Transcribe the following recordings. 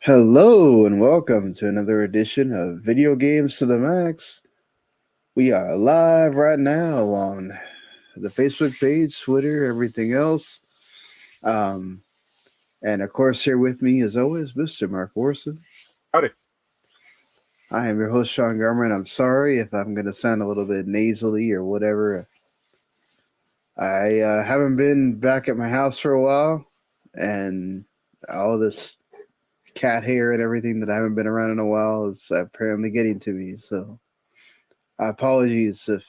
Hello and welcome to another edition of Video Games to the Max. We are live right now on the Facebook page, Twitter, everything else. Um, and of course, here with me, as always, Mr. Marc Warson. Howdy. I am your host, Sean Garman. I'm sorry if I'm going to sound a little bit nasally or whatever. I haven't been back at my house for a while, and all this cat hair and everything that I haven't been around in a while is apparently getting to me. So, apologies if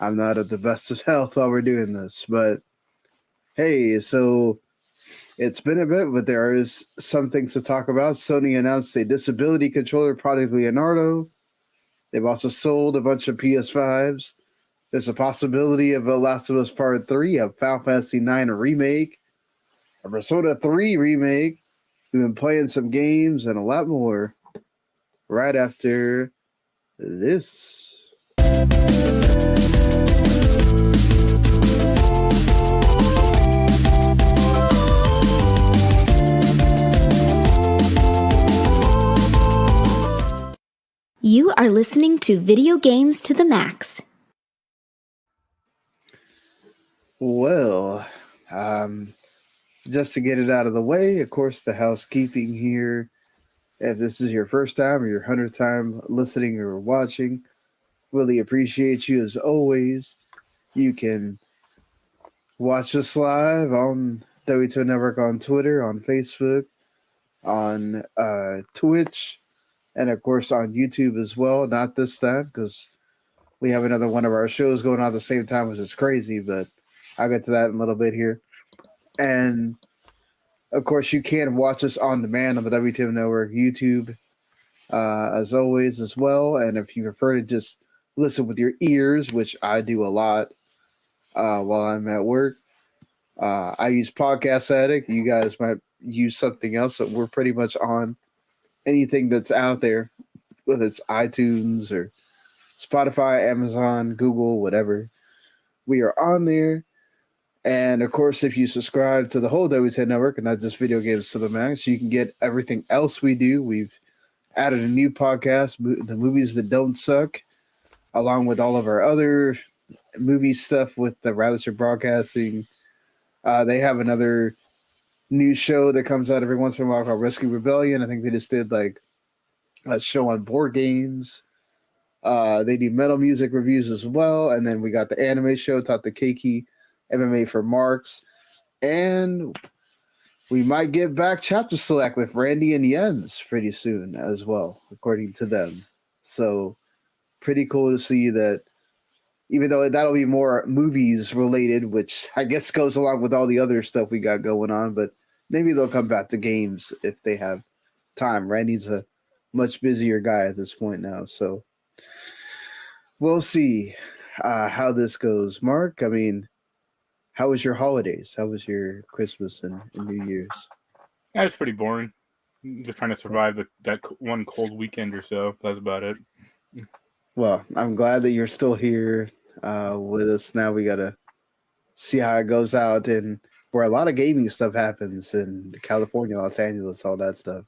I'm not at the best of health while we're doing this. But hey, so it's been a bit, but there is some things to talk about. Sony announced a disability controller, Project Leonardo. They've also sold a bunch of PS5s. There's a possibility of a Last of Us Part 3, a Final Fantasy IX Remake, a Persona 3 Remake. We've been playing some games and a lot more right after this. You are listening to Video Games to the Max. Well, just to get it out of the way, of course, the housekeeping here. If this is your first time or your 100th time listening or watching, really appreciate you as always. You can watch us live on W2 Network on Twitter, on Facebook, on Twitch, and of course on YouTube as well. Not this time because we have another one of our shows going on at the same time, which is crazy, but I'll get to that in a little bit here. And of course, you can watch us on demand on the WTM Network YouTube, as always, as well. And if you prefer to just listen with your ears, which I do a lot while I'm at work, I use Podcast Addict. You guys might use something else, but we're pretty much on anything that's out there, whether it's iTunes or Spotify, Amazon, Google, whatever. We are on there. And of course, if you subscribe to the whole WTN Network and not just Video Games to the Max, you can get everything else we do. We've added a new podcast, The Movies That Don't Suck, along with all of our other movie stuff with the Radisher Broadcasting. They have another new show that comes out every once in a while called Rescue Rebellion. I think they just did like a show on board games. They do metal music reviews as well. And then we got the anime show, Taught the Keiki, MMA for Marks. And we might get back Chapter Select with Randy and Jens pretty soon as well, according to them. So pretty cool to see that, even though that'll be more movies related, which I guess goes along with all the other stuff we got going on, but maybe they'll come back to games if they have time. Randy's a much busier guy at this point now, so we'll see how this goes. Mark, I mean, how was your holidays? How was your Christmas and New Year's? Yeah, it's pretty boring. Just trying to survive that one cold weekend or so. That's about it. Well, I'm glad that you're still here with us. Now we got to see how it goes out and where a lot of gaming stuff happens in California, Los Angeles, all that stuff.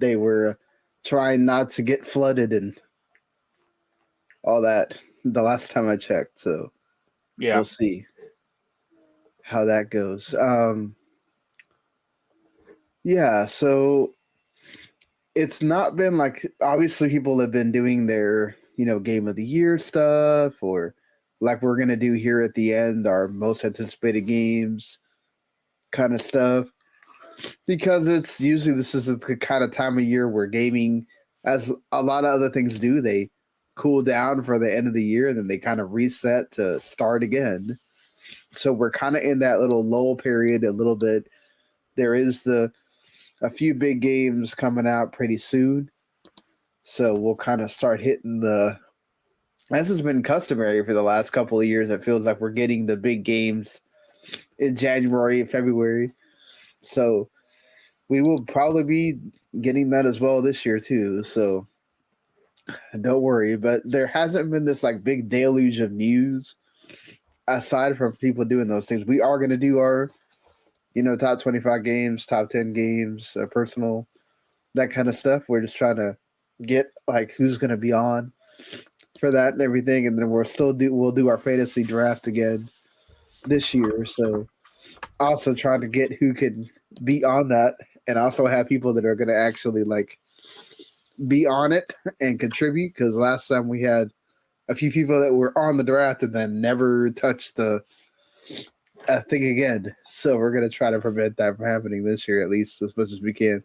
They were trying not to get flooded and all that the last time I checked. So Yeah. we'll see how that goes. Yeah, so it's not been like, obviously people have been doing their, game of the year stuff, or like we're going to do here at the end, our most anticipated games kind of stuff, because it's usually, this is the kind of time of year where gaming, as a lot of other things do, they cool down for the end of the year and then they kind of reset to start again. So we're kind of in that little lull period a little bit. There is a few big games coming out pretty soon. So we'll kind of start hitting this has been customary for the last couple of years. It feels like we're getting the big games in January and February. So we will probably be getting that as well this year too. So don't worry, but there hasn't been this like big deluge of news aside from people doing those things. We are going to do our top 25 games, top 10 games, personal, that kind of stuff. We're just trying to get like who's going to be on for that and everything, and then we'll do our fantasy draft again this year. So also trying to get who can be on that, and also have people that are going to actually like be on it and contribute. Because last time we had a few people that were on the draft and then never touched the thing again. So we're going to try to prevent that from happening this year, at least as much as we can.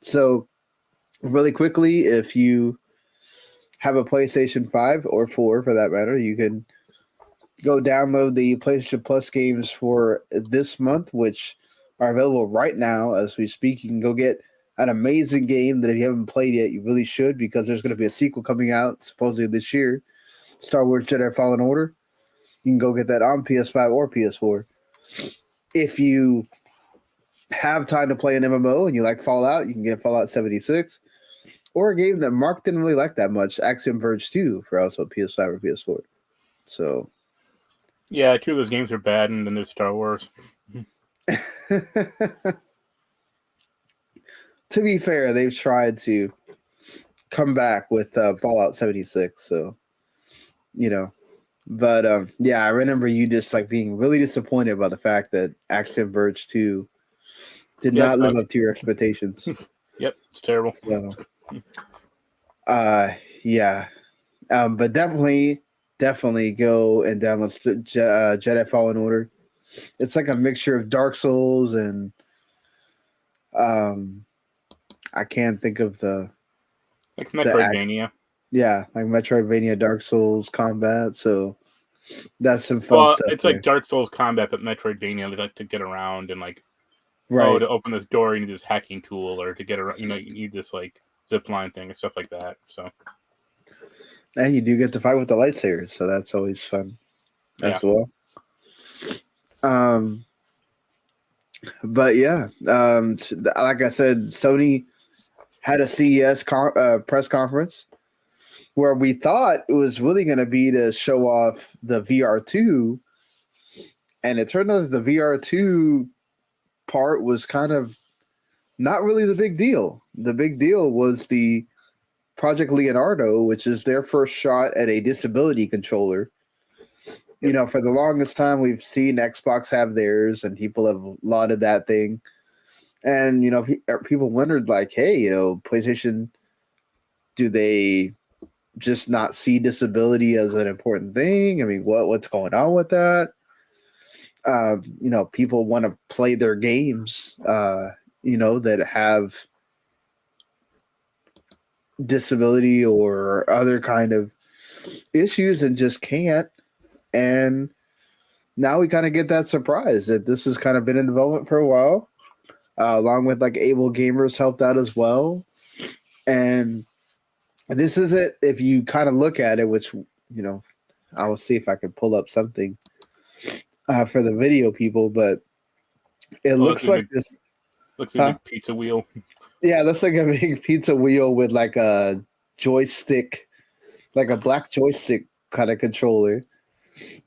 So really quickly, if you have a PlayStation 5 or 4 for that matter, you can go download the PlayStation Plus games for this month, which are available right now as we speak. You can go get an amazing game that if you haven't played yet, you really should, because there's going to be a sequel coming out supposedly this year, Star Wars Jedi Fallen Order. You can go get that on PS5 or PS4. If you have time to play an MMO and you like Fallout, you can get Fallout 76. Or a game that Marc didn't really like that much, Axiom Verge 2, for also PS5 or PS4. So, Yeah, 2 of those games are bad, and then there's Star Wars. to be fair, they've tried to come back with Fallout 76. So, but yeah, I remember you just like being really disappointed by the fact that Axiom Verge 2 did not live up to your expectations. Yep, it's terrible. So, yeah. But definitely go and download Jedi Fallen Order. It's like a mixture of Dark Souls and I can't think of like Metroidvania. Like Metroidvania, Dark Souls combat. So that's some fun stuff. It's like Dark Souls combat, but Metroidvania. They like to get around and like, right. to open this door, you need this hacking tool, or to get around, you need this like zip line thing and stuff like that. So. And you do get to fight with the lightsabers, so that's always fun as well. But yeah, like I said, Sony had a CES press conference where we thought it was really going to be to show off the VR2, and it turned out that the VR2 part was kind of not really the big deal. The big deal was the Project Leonardo, which is their first shot at a disability controller. For the longest time, we've seen Xbox have theirs, and people have lauded that thing. And, people wondered, like, hey, PlayStation, do they just not see disability as an important thing? I mean, what's going on with that? People want to play their games, that have disability or other kind of issues and just can't. And now we kind of get that surprise that this has kind of been in development for a while, along with like Able Gamers helped out as well. And this is it. If you kind of look at it, which, I will see if I can pull up something for the video people, but it looks like this. Looks like a big pizza wheel. Yeah, it looks like a big pizza wheel with like a joystick, like a black joystick kind of controller,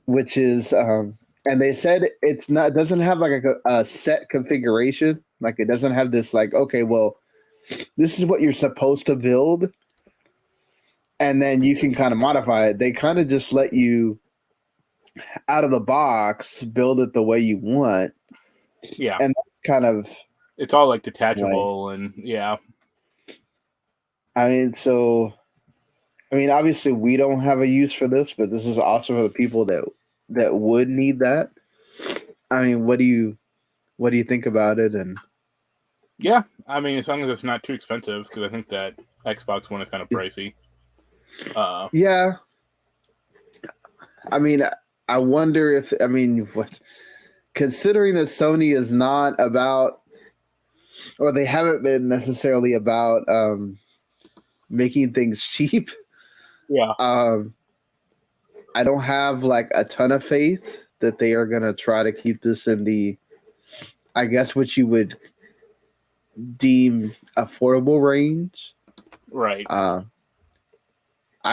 which is, and they said it doesn't have like a set configuration. Like it doesn't have this like, okay, well, this is what you're supposed to build, and then you can kind of modify it. They kind of just let you out of the box build it the way you want. Yeah, and that's kind of. It's all like detachable and yeah. I mean, obviously we don't have a use for this, but this is also for the people that would need that. I mean, what do you think about it? And yeah, I mean, as long as it's not too expensive, because I think that Xbox One is kind of pricey. Yeah. I mean, I wonder if considering that Sony is not about, or they haven't been necessarily about making things cheap. Yeah. I don't have like a ton of faith that they are going to try to keep this in the, I guess, what you would deem affordable range. Right. I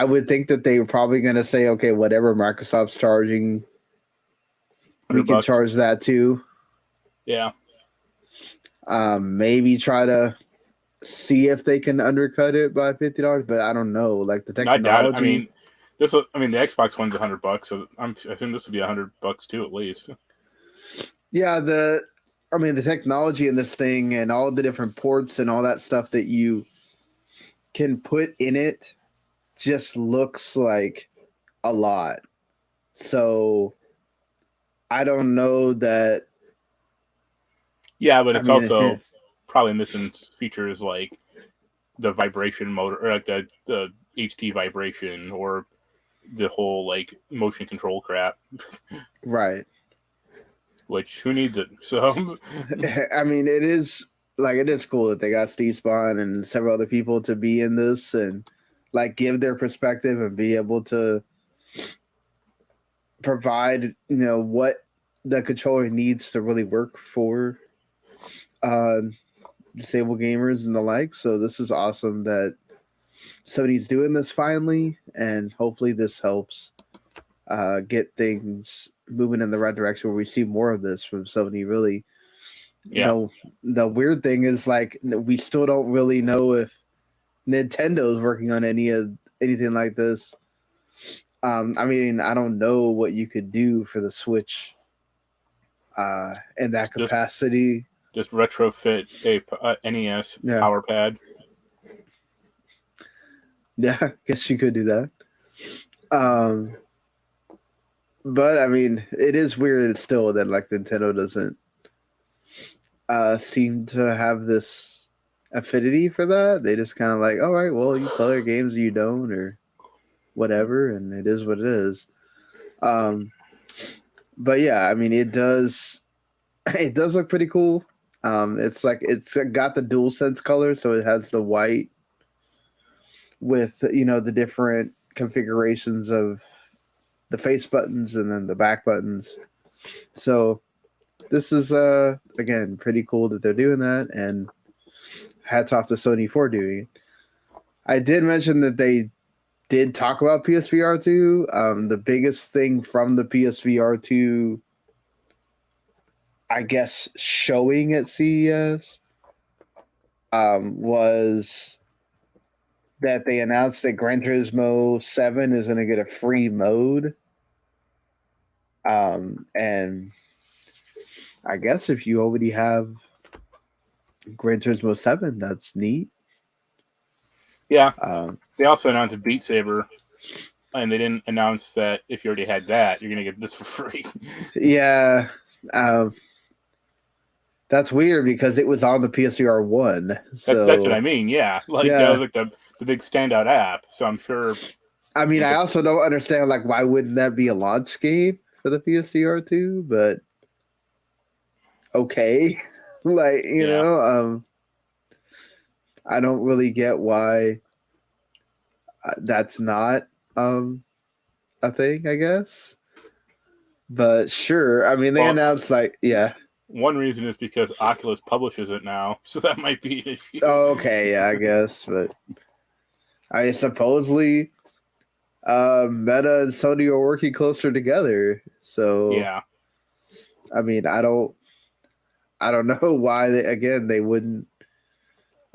would think that they were probably going to say, okay, whatever Microsoft's charging, we can charge that too. Yeah. Maybe try to see if they can undercut it by $50, but I don't know. Like the I doubt it. technology. The Xbox One's $100, so I assume this would be $100 too, at least. Yeah, the technology in this thing and all the different ports and all that stuff that you can put in it just looks like a lot. So I don't know that. Yeah, but it's also probably missing features like the vibration motor, or like the HT vibration, or the whole like motion control crap. Right. Which who needs it? So I mean, it is cool that they got Steve Spawn and several other people to be in this and like give their perspective and be able to provide, what the controller needs to really work for disabled gamers and the like. So this is awesome that Sony's doing this finally, and hopefully this helps get things moving in the right direction where we see more of this from Sony. Really, the weird thing is like we still don't really know if Nintendo's working on anything like this. I don't know what you could do for the Switch in that capacity. Just retrofit a NES power pad. Yeah, I guess you could do that. But I mean, it is weird still that like Nintendo doesn't seem to have this affinity for that. They just kind of like, all right, well, you play your games, you don't, or whatever, and it is what it is. But yeah, I mean, it does look pretty cool. It's got the DualSense color, so it has the white with the different configurations of the face buttons and then the back buttons. So this is again pretty cool that they're doing that, and hats off to Sony for doing it. I did mention that they did talk about PSVR 2. The biggest thing from the PSVR 2, I guess, showing at CES was that they announced that Gran Turismo 7 is going to get a free mode. And I guess if you already have Gran Turismo 7, that's neat. Yeah. They also announced Beat Saber, and they didn't announce that if you already had that, you're going to get this for free. Yeah. That's weird because it was on the PSVR 1. So that's what I mean, yeah. That was like the big standout app, so I'm sure. I mean, I also don't understand, like, why wouldn't that be a launch game for the PSVR 2? But okay. Like, I don't really get why that's not a thing, I guess. But sure. I mean, they announced, like, yeah. One reason is because Oculus publishes it now, so that might be an issue. Oh, okay, yeah, I guess. But I supposedly Meta and Sony are working closer together. So yeah. I mean, I don't know why they wouldn't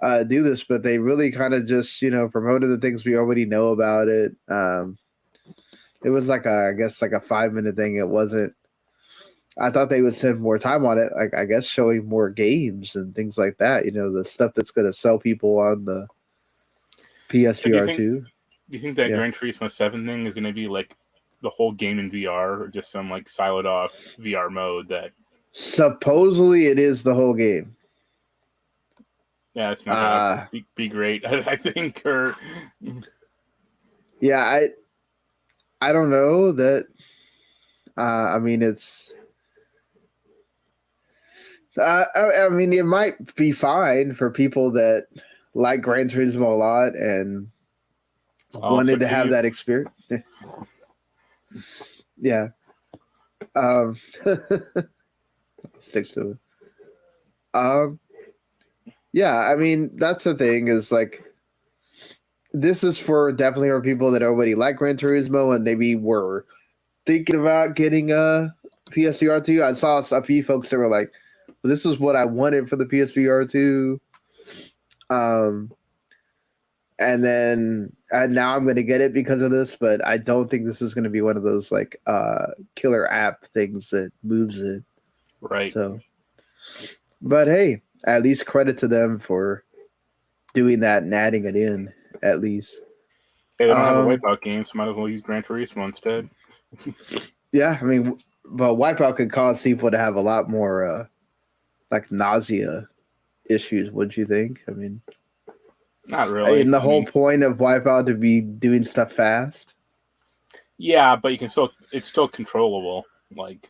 do this, but they really kind of just promoted the things we already know about it. It was like a 5-minute thing. It wasn't. I thought they would spend more time on it, like I guess showing more games and things like that. The stuff that's going to sell people on the PSVR 2. Do you think that Gran Turismo 7 thing is going to be like the whole game in VR, or just some like siloed off VR mode that? Supposedly, it is the whole game. Yeah, it's not going to be great, I think. Or yeah, I don't know that. I mean, it's. I mean, it might be fine for people that like Gran Turismo a lot and wanted to have that experience. Yeah. Stick to it. Yeah, I mean, that's the thing is like, this is definitely for people that already like Gran Turismo and maybe were thinking about getting a PSVR 2. I saw a few folks that were like, this is what I wanted for the PSVR 2. And now I'm going to get it because of this, but I don't think this is going to be one of those like killer app things that moves it. Right. So, but hey, at least credit to them for doing that and adding it in, at least. Hey, they don't have a Wipeout game, so might as well use Gran Turismo instead. Yeah, I mean, but Wipeout could cause people to have a lot more like nausea issues, wouldn't you think? I mean, not really. And the whole point of Wipeout to be doing stuff fast. Yeah, but it's still controllable. Like,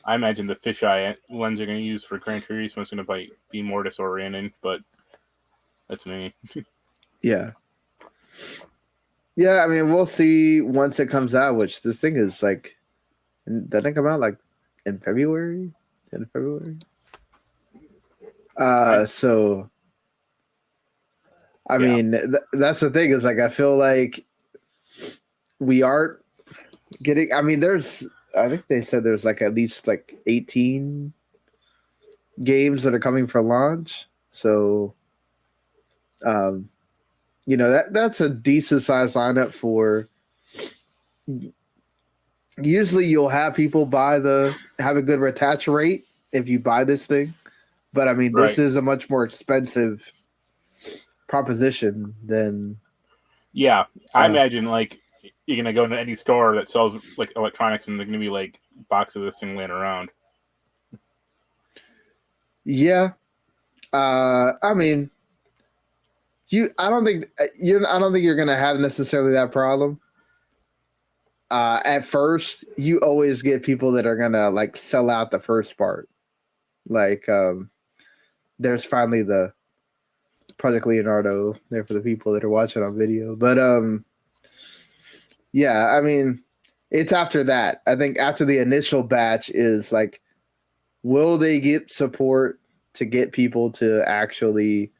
I imagine the fisheye lens you're going to use for Gran Turismo is going to be more disorienting, but that's me. Yeah. Yeah, I mean, we'll see once it comes out, which this thing is like, doesn't it come out like in February? End of February? So, I mean, that's the thing is like, I feel like we aren't getting, I mean, I think they said there's like at least like 18 games that are coming for launch. So, you know, that's a decent size lineup for. Usually, you'll have people have a good attach rate if you buy this thing, but I mean, this is a much more expensive proposition than. Yeah, I imagine like you're gonna go into any store that sells like electronics, and they're gonna be like boxes of this thing laying around. Yeah, I mean. I don't think you're gonna have necessarily that problem. At first, you always get people that are gonna like sell out the first part. Like, there's finally the Project Leonardo there for the people that are watching on video. But yeah, I mean, it's after that. I think after the initial batch is like, will they get support to get people to actually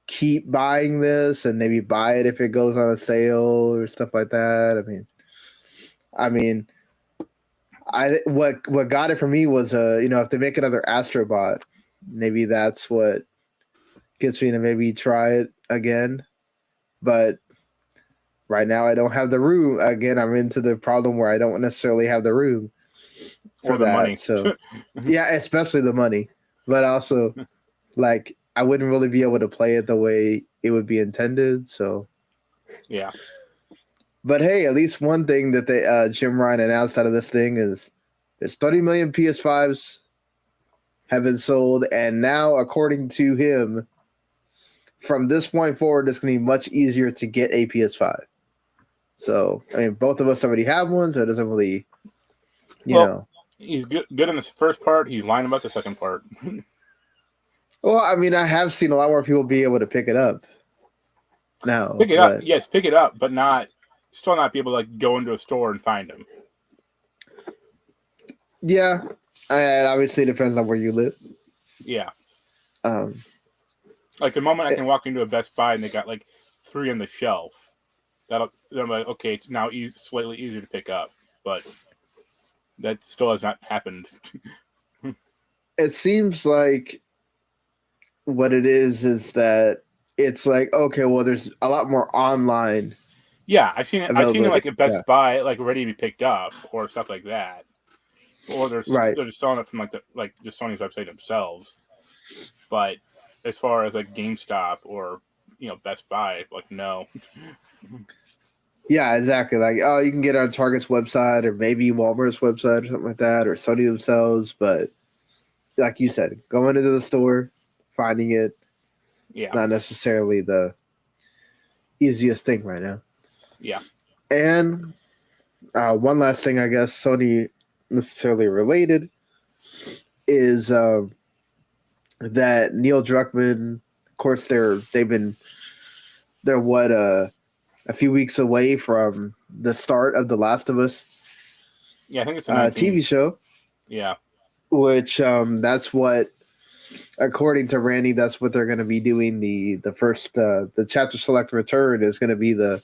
keep buying this and maybe buy it if it goes on a sale or stuff like that. I mean, what got it for me was if they make another Astrobot, maybe that's what gets me to maybe try it again. But right now I don't have the room. Again, I'm into the problem where I don't necessarily have the room for the that. Money. So yeah, especially the money, but also like I wouldn't really be able to play it the way it would be intended. So, yeah. But hey, at least one thing that Jim Ryan announced out of this thing is there's 30 million PS5s have been sold, and now, according to him, from this point forward, it's going to be much easier to get a PS5. So, I mean, both of us already have one, so it doesn't really, you know. He's good in this first part. He's lying about the second part. Well, I mean, I have seen a lot more people be able to pick it up now. Pick it up, yes, pick it up, but still not be able to like go into a store and find them. Yeah, and obviously it depends on where you live. Yeah. Like the moment I can walk into a Best Buy and they got like 3 on the shelf, I'm like, okay, it's now slightly easier to pick up, but that still has not happened. It seems like what it is that it's like, okay, well, there's a lot more online. Yeah, I've seen it like at Best Buy, like ready to be picked up or stuff like that. Or they're just selling it from just Sony's website themselves. But as far as like GameStop or Best Buy, like no. Yeah, exactly. Like, oh, you can get it on Target's website or maybe Walmart's website or something like that, or Sony themselves. But like you said, going into the store, finding it, not necessarily the easiest thing right now. Yeah. And one last thing, I guess, Sony necessarily related is that Neil Druckmann, of course, they're a few weeks away from the start of The Last of Us. Yeah, I think it's a TV show. Yeah. Which that's what, according to Randy, that's what they're going to be doing. The first the chapter select return is going to be the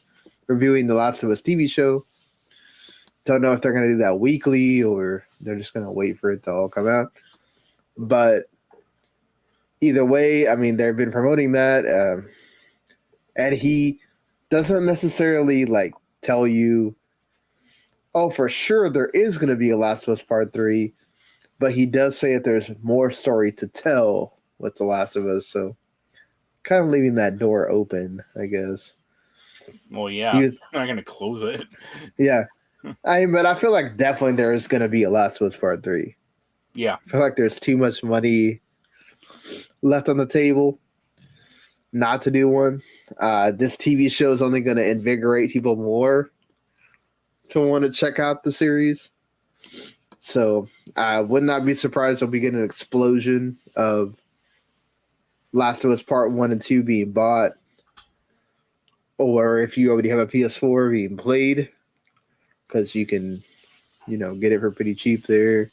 reviewing The Last of Us TV show. Don't know if they're going to do that weekly or they're just going to wait for it to all come out. But either way, I mean, they've been promoting that, and he doesn't necessarily like tell you, oh, for sure there is going to be a Last of Us Part 3, but he does say that there's more story to tell with The Last of Us, so kind of leaving that door open, I guess. Well, yeah, I'm not going to close it. Yeah. But I feel like definitely there is going to be a Last of Us Part 3. Yeah. I feel like there's too much money left on the table not to do one. This TV show is only going to invigorate people more to want to check out the series. So I would not be surprised if we get an explosion of Last of Us Part 1 and 2 being bought. Or if you already have a PS4 being played, because you can, get it for pretty cheap there.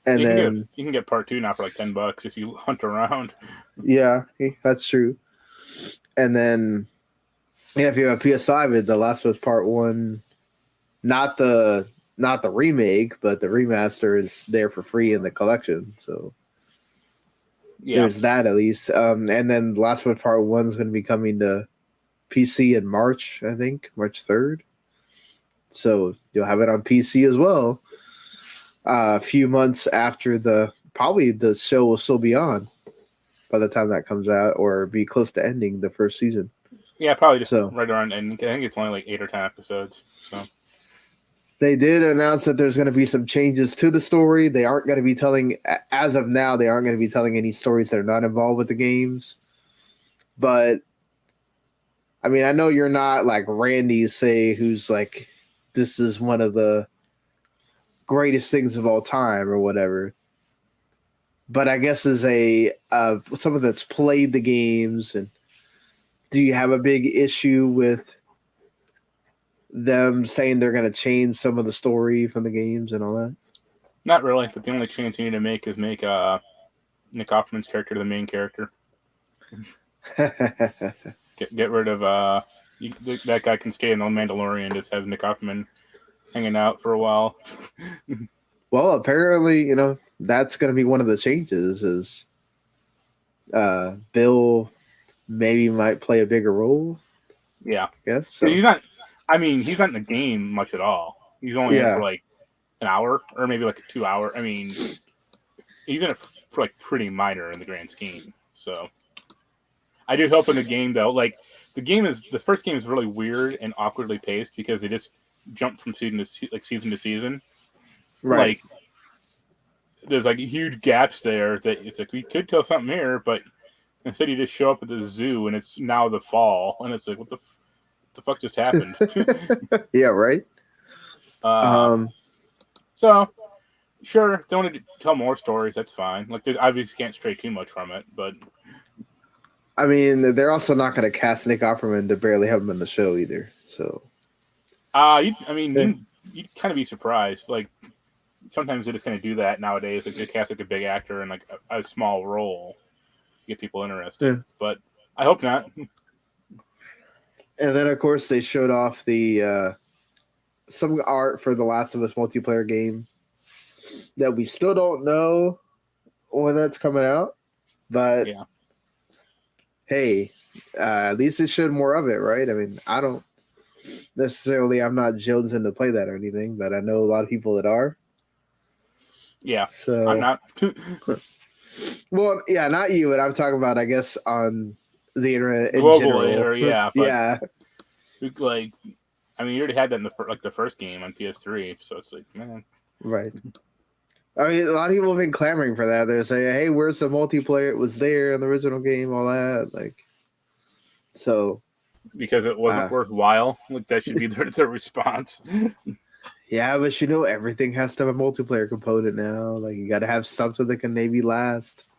And you can get Part 2 now for like $10 if you hunt around. Yeah, that's true. And then, if you have a PS5, The Last of Us Part 1, not the remake, but the remaster is there for free in the collection. So there's that at least. And then The Last of Us Part 1 is going to be coming to PC in March, I think, March 3rd. So you'll have it on PC as well. A few months after probably the show will still be on by the time that comes out, or be close to ending the first season. Yeah, probably just right around ending. I think it's only like 8 or 10 episodes. So they did announce that there's going to be some changes to the story. They aren't going to be telling, as of now, they aren't going to be telling any stories that are not involved with the games. But I mean, I know you're not like Randy, say, who's like, this is one of the greatest things of all time or whatever. But I guess as someone that's played the games, and do you have a big issue with them saying they're going to change some of the story from the games and all that? Not really, but the only change you need to make is make Nick Offerman's character the main character. Get rid of that guy can stay in The Mandalorian, just have Nick Offerman hanging out for a while. Well, apparently, that's going to be one of the changes is Bill maybe might play a bigger role. Yeah. Yes. So. He's not in the game much at all. He's only in it for like an hour or maybe like 2 hours. I mean, he's in it for like pretty minor in the grand scheme. So I do hope in the game though, like the first game is really weird and awkwardly paced because they just jump from season to season. Right. Like there's like huge gaps there that it's like we could tell something here, but instead you just show up at the zoo and it's now the fall and it's like what the fuck just happened? Yeah, right. So sure, if they want to tell more stories, that's fine. Like they obviously can't stray too much from it, but I mean, they're also not going to cast Nick Offerman to barely have him in the show either. So, you'd kind of be surprised. Like sometimes they're just going to do that nowadays. Like they cast like a big actor in like a small role to get people interested. Yeah. But I hope not. And then, of course, they showed off the some art for the Last of Us multiplayer game that we still don't know when that's coming out. But yeah. Hey, at least it showed more of it, right? I mean, I don't necessarily, I'm not jonesing to play that or anything, but I know a lot of people that are. Yeah, so I'm not. Well, yeah, not you, but I'm talking about, I guess, on the internet in globally, general. Yeah, but yeah. Like, I mean, you already had that in the first game on PS3, so it's like, man, right. I mean, a lot of people have been clamoring for that. They're saying, "Hey, where's the multiplayer? It was there in the original game, all that." Like, so because it wasn't worthwhile. Like that should be their response. Yeah, but everything has to have a multiplayer component now. Like, you got to have something that can maybe last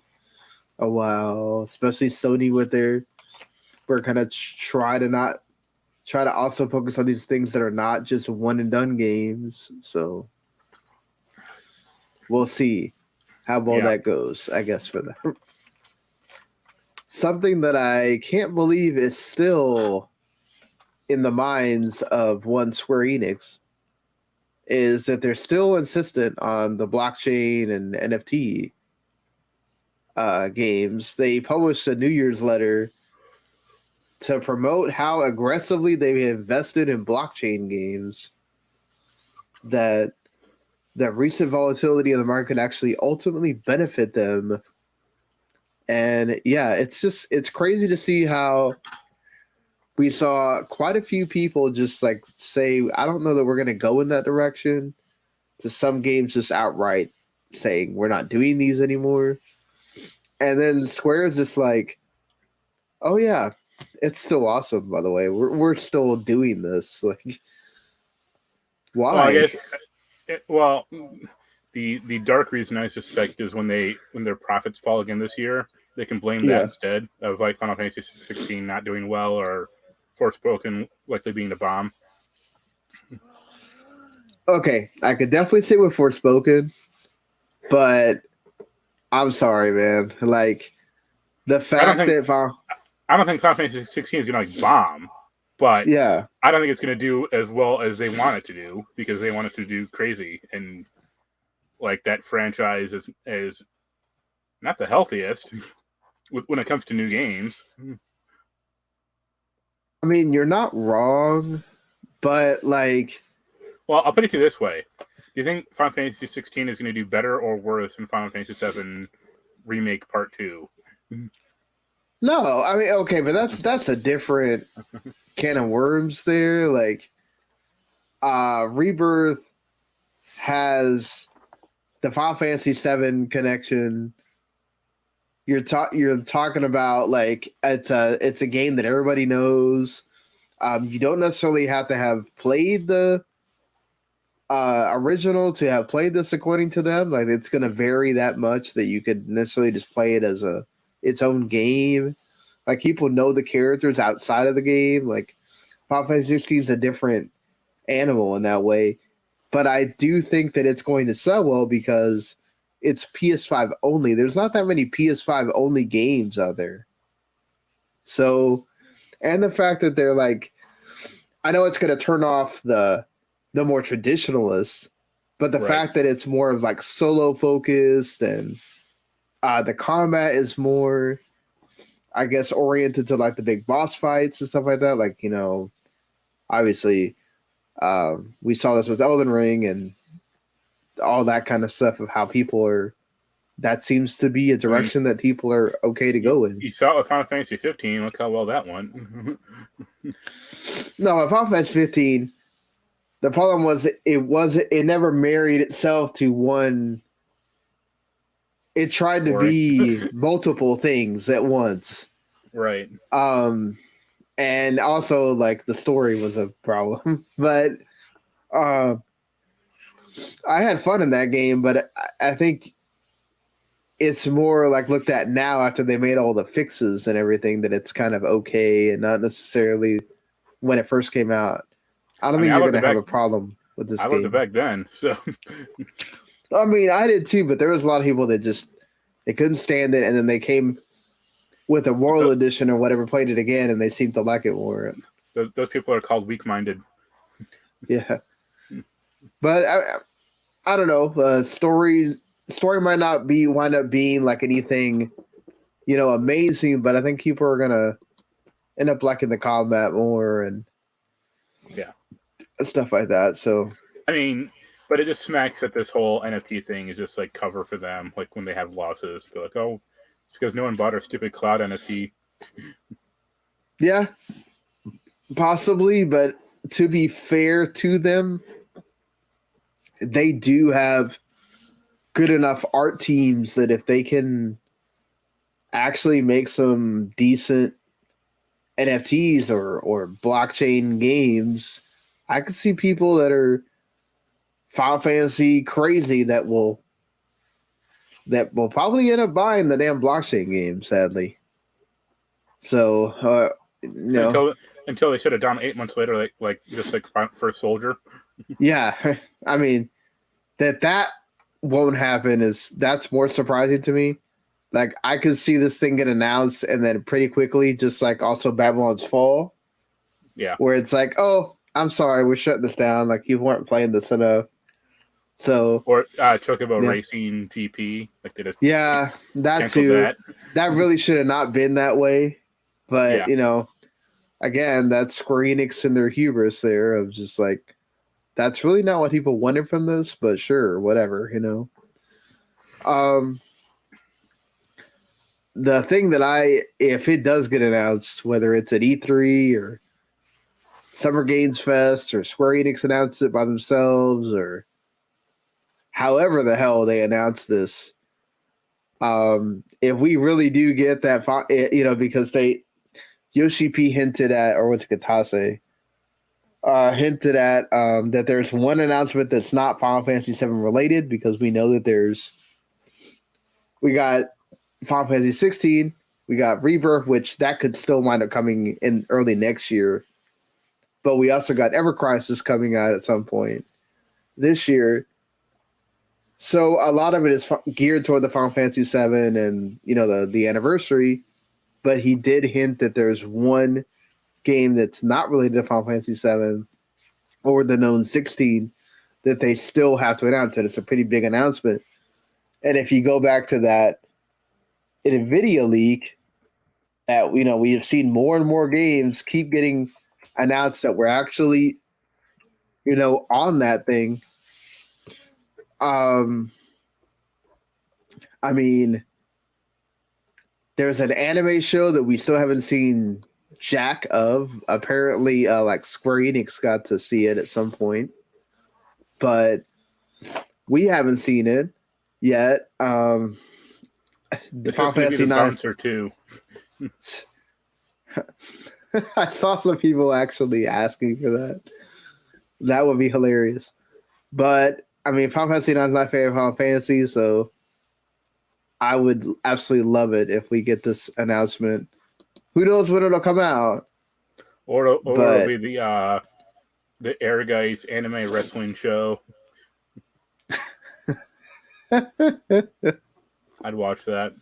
a while. Especially Sony with we're kind of try to also focus on these things that are not just one and done games. So we'll see how well that goes, I guess, for them. Something that I can't believe is still in the minds of one Square-Enix is that they're still insistent on the blockchain and NFT games, they published a New Year's letter to promote how aggressively they invested in blockchain games, that recent volatility in the market actually ultimately benefit them. And yeah, it's crazy to see how we saw quite a few people just like say, I don't know that we're going to go in that direction, to some games just outright saying we're not doing these anymore. And then Square is just like, oh yeah, it's still awesome, by the way. We're still doing this. Like, why? Well, I guess. The dark reason I suspect is when their profits fall again this year, they can blame that instead of like Final Fantasy 16 not doing well or Forspoken likely being a bomb. Okay, I could definitely say with Forspoken, but I'm sorry, man. Like, the fact I don't think Final Fantasy 16 is going to bomb, but yeah, I don't think it's going to do as well as they want it to do, because they want it to do crazy, and like that franchise is not the healthiest when it comes to new games. I mean, you're not wrong, but like, well, I'll put it to you this way: do you think Final Fantasy 16 is going to do better or worse than Final Fantasy VII Remake Part 2? No, I mean, okay, but that's a different can of worms there. Like, Rebirth has the Final Fantasy VII connection. You're talking about like it's a game that everybody knows. You don't necessarily have to have played the original to have played this according to them. Like, it's going to vary that much that you could necessarily just play it as its own game. Like, people know the characters outside of the game. Like, Final Fantasy 16 is a different animal in that way. But I do think that it's going to sell well because it's PS5 only. There's not that many PS5 only games out there. So, and the fact that they're like, I know it's going to turn off the more traditionalists, but the fact that it's more of like solo focused, and the combat is more, I guess, oriented to like the big boss fights and stuff like that. Like, you know, obviously, we saw this with Elden Ring and all that kind of stuff of how people are. That seems to be a direction that people are okay to go in. You saw it with Final Fantasy 15. Look how well that went. No, with Final Fantasy 15, the problem was it never married itself to one. It tried to be multiple things at once. Right. And also, like, the story was a problem. But I had fun in that game, but I think it's more like looked at now after they made all the fixes and everything that it's kind of okay, and not necessarily when it first came out. I don't think you're going to have a problem with this game. I loved it back then, so. I mean, I did too, but there was a lot of people that just they couldn't stand it, and then they came with a World Edition or whatever, played it again, and they seemed to like it more. Those people are called weak-minded. Yeah, but I don't know. Story might not wind up being like anything, you know, amazing, but I think people are gonna end up liking the combat more and stuff like that. So, I mean, but it just smacks that this whole NFT thing is just like cover for them. Like when they have losses, they're like, "Oh, it's because no one bought our stupid cloud NFT." Yeah, possibly, but to be fair to them, they do have good enough art teams that if they can actually make some decent NFTs or blockchain games, I could see people that are Final Fantasy crazy that will probably end up buying the damn blockchain game, sadly. So, no. Until they shut it down 8 months later, like just like First Soldier. Yeah, I mean that won't happen. That's more surprising to me. Like, I could see this thing get announced and then pretty quickly, just like also Babylon's Fall. Yeah, where it's like, oh, I'm sorry, we're shutting this down. Like, you weren't playing this enough. So or Chocobo yeah, Racing GP, like they just that canceled too. that. That really should have not been that way. But Yeah, again, that's Square Enix and their hubris there of just like that's really not what people wanted from this. But sure, whatever. Um, the thing that if it does get announced, whether it's at E3 or Summer Games Fest or Square Enix announced it by themselves or however the hell they announce this, if we really do get that, because Yoshi P hinted at, or was it Katase, hinted at that there's one announcement that's not Final Fantasy VII related because we know that we got Final Fantasy 16, we got Rebirth, which that could still wind up coming in early next year. But we also got Ever Crisis coming out at some point this year. So a lot of it is geared toward the Final Fantasy VII and the anniversary. But he did hint that there's one game that's not related to Final Fantasy VII or the known 16 that they still have to announce. That it's a pretty big announcement. And if you go back to that NVIDIA leak, that we have seen more and more games keep getting announced that we're actually on that thing. I mean, there's an anime show that we still haven't seen jack of. Apparently, like Square Enix got to see it at some point, but we haven't seen it yet. Final Fantasy IX or two. I saw some people actually asking for that. That would be hilarious. But I mean, Final Fantasy IX is my favorite Final Fantasy, so I would absolutely love it if we get this announcement. Who knows when it'll come out? Or it'll be the Air Guys anime wrestling show. I'd watch that.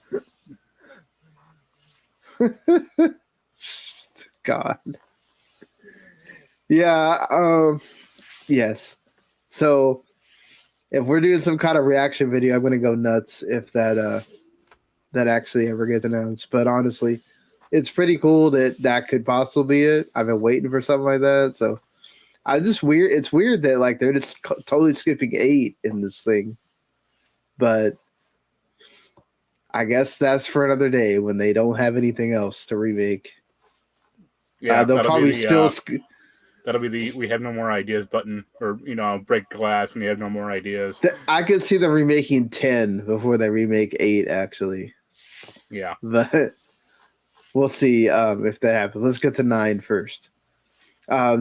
God. Yeah. Yes. So if we're doing some kind of reaction video, I'm going to go nuts if that actually ever gets announced. But honestly, it's pretty cool that could possibly be it. I've been waiting for something like that. So it's weird that like they're just totally skipping 8 in this thing. But I guess that's for another day when they don't have anything else to remake. Yeah, they'll probably still. That'll be the "we have no more ideas" button, or break glass when you have no more ideas. I could see them remaking 10 before they remake 8. Actually, yeah, but we'll see if that happens. Let's get to 9 first.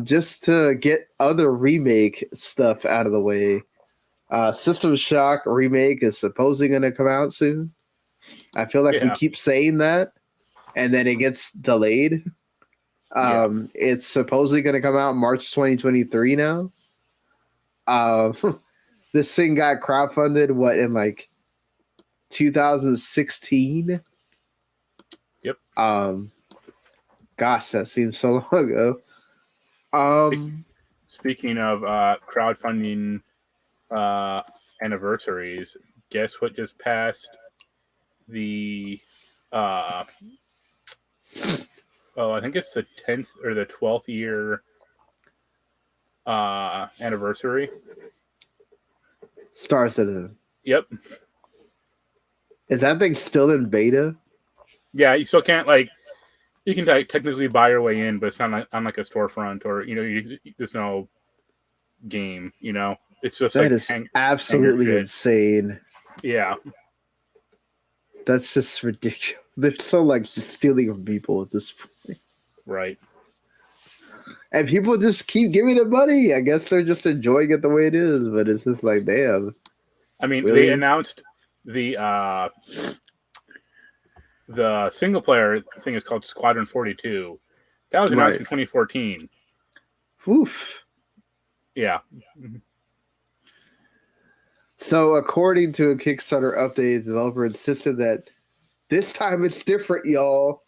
Just to get other remake stuff out of the way. System Shock Remake is supposedly going to come out soon. I feel like we keep saying that, and then it gets delayed. It's supposedly going to come out March 2023 now. This thing got crowdfunded, in like 2016? Yep. Gosh, that seems so long ago. Speaking of crowdfunding anniversaries, guess what just passed the I think it's the 10th or the 12th year anniversary. Star Citizen. Yep. Is that thing still in beta? Yeah, you still can't you can technically buy your way in, but it's not on like a storefront or there's no game. It's just that is absolutely insane. Yeah. That's just ridiculous. They're so just stealing from people at this point. Right. And people just keep giving it money. I guess they're just enjoying it the way it is, but it's just like, damn. I mean, really? They announced the single player thing is called Squadron 42. That was announced in 2014. Oof. Yeah. So, according to a Kickstarter update, the developer insisted that this time it's different, y'all.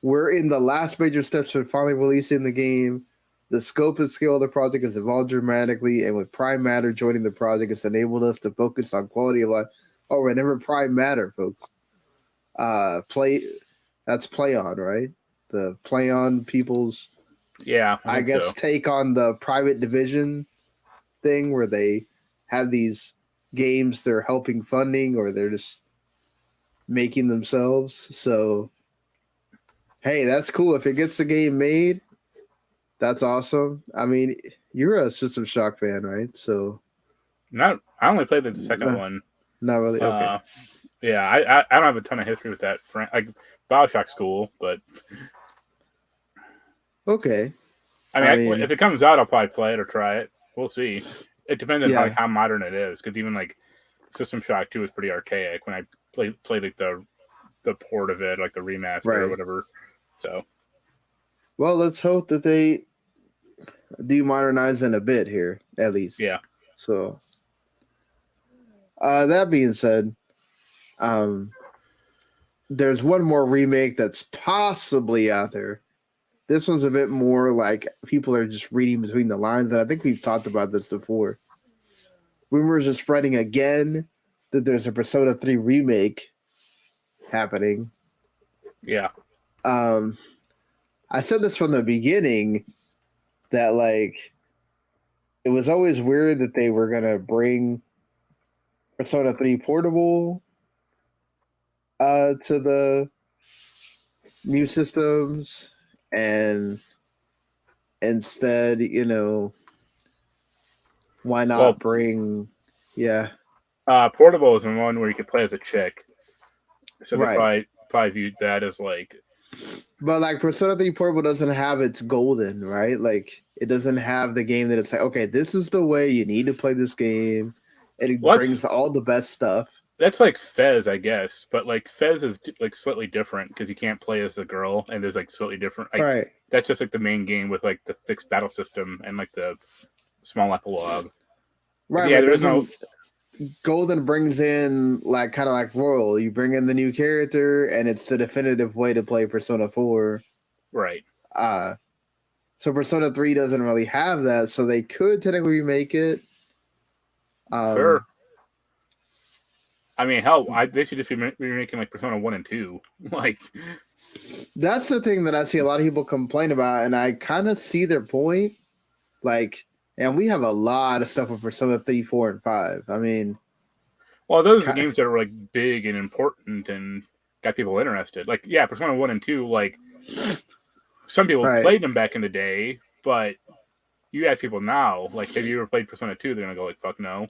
We're in the last major steps for finally releasing the game. The scope and scale of the project has evolved dramatically, and with Prime Matter joining the project, it's enabled us to focus on quality of life. Oh, remember Prime Matter, folks. That's Play On, right? The Play On people's, I guess, so. take on the private division thing where they have these games they're helping funding or they're just making themselves. So, hey, that's cool. If it gets the game made, that's awesome. I mean, you're a System Shock fan, right? So, I only played the second one. Not really. Okay. Yeah, I don't have a ton of history with that. Like BioShock's cool, but okay. I mean, if it comes out, I'll probably play it or try it. We'll see. It depends on how modern it is, because even like System Shock 2 is pretty archaic when I played like the port of it, like the remaster or whatever. So, well, let's hope that they do modernize in a bit here, at least. Yeah. So, that being said, there's one more remake that's possibly out there. This one's a bit more like people are just reading between the lines, and I think we've talked about this before. Rumors are spreading again that there's a Persona 3 remake happening. Yeah. I said this from the beginning that, like, it was always weird that they were going to bring Persona 3 Portable to the new systems, and instead, why not bring... Yeah. Portable is the one where you could play as a chick. So they probably viewed that as like... But like Persona 3 Portable doesn't have its golden, right? Like it doesn't have the game that it's like, okay, this is the way you need to play this game. And it brings all the best stuff. That's like Fez, I guess. But like Fez is like slightly different because you can't play as a girl and there's like slightly different. Right. That's just like the main game with like the fixed battle system and like the small epilogue. Right. Yeah, there is no... Golden brings in like kind of like Royal. You bring in the new character, and it's the definitive way to play Persona 4. Right. So Persona 3 doesn't really have that, so they could technically remake it. Sure. I mean, hell, they should just be remaking like Persona 1 and 2. Like, that's the thing that I see a lot of people complain about, and I kind of see their point. Like, and we have a lot of stuff with Persona 3, 4, and 5. I mean... Well, those are games that are, like, big and important and got people interested. Like, yeah, Persona 1 and 2, like, some people played them back in the day, but you ask people now, like, have you ever played Persona 2? They're going to go, like, fuck no.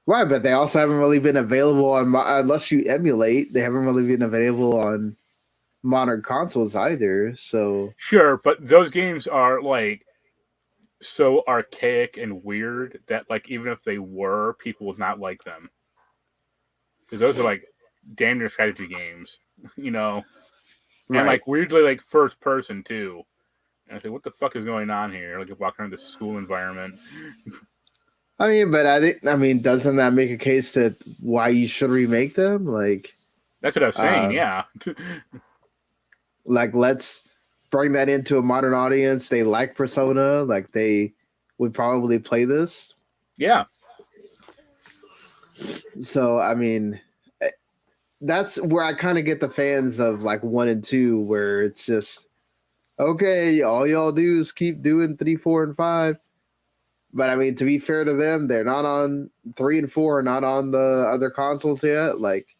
Right, but they also haven't really been available on... unless you emulate, they haven't really been available on modern consoles either, so... Sure, but those games are, like... so archaic and weird that like even if they were, people would not like them because those are like damn near strategy games, and like weirdly like first person too. And I say, what the fuck is going on here? Like walking around this school environment. I mean, doesn't that make a case that why you should remake them? Like that's what I was saying. Yeah. Like let's bring that into a modern audience. They like Persona. Like they would probably play this. Yeah. So, I mean, that's where I kind of get the fans of like 1 and 2, where it's just, okay, all y'all do is keep doing 3, 4, and 5. But I mean, to be fair to them, they're not on 3 and 4, are not on the other consoles yet. Like,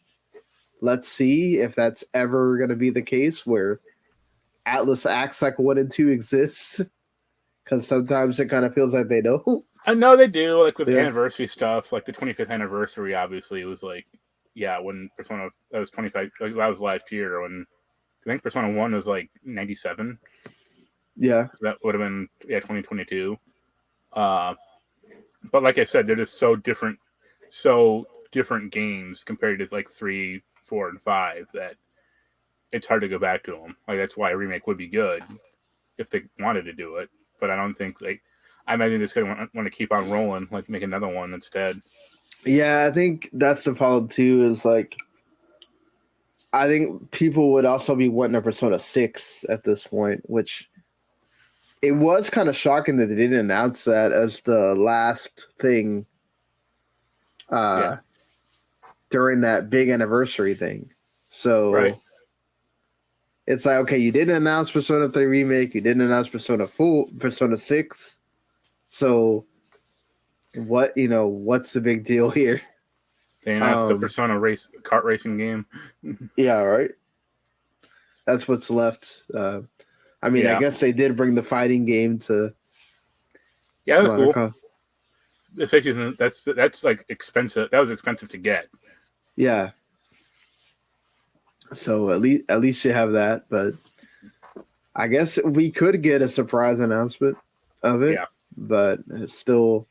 let's see if that's ever going to be the case where Atlas acts like 1 and 2 exists, because sometimes it kind of feels like they don't. I know they do, like with the anniversary stuff, like the 25th anniversary. Obviously, it was like, when Persona that was 25. Like, that was last year when I think Persona 1 was like 97. Yeah, so that would have been 2022. But like I said, they're just so different games compared to like 3, 4, and 5 that it's hard to go back to them. Like that's why a remake would be good if they wanted to do it. But I don't think I imagine they're just gonna want to keep on rolling, like make another one instead. Yeah, I think that's the problem too. Is like, I think people would also be wanting a Persona 6 at this point, which it was kind of shocking that they didn't announce that as the last thing during that big anniversary thing. So it's like, okay, you didn't announce Persona 3 Remake, you didn't announce Persona 6. So what's the big deal here? They announced the Persona kart racing game. Yeah, right. That's what's left. I guess they did bring the fighting game to. Yeah, that's cool. Especially that's like expensive. That was expensive to get. Yeah. So at least you have that, but I guess we could get a surprise announcement of it. Yeah. But it's still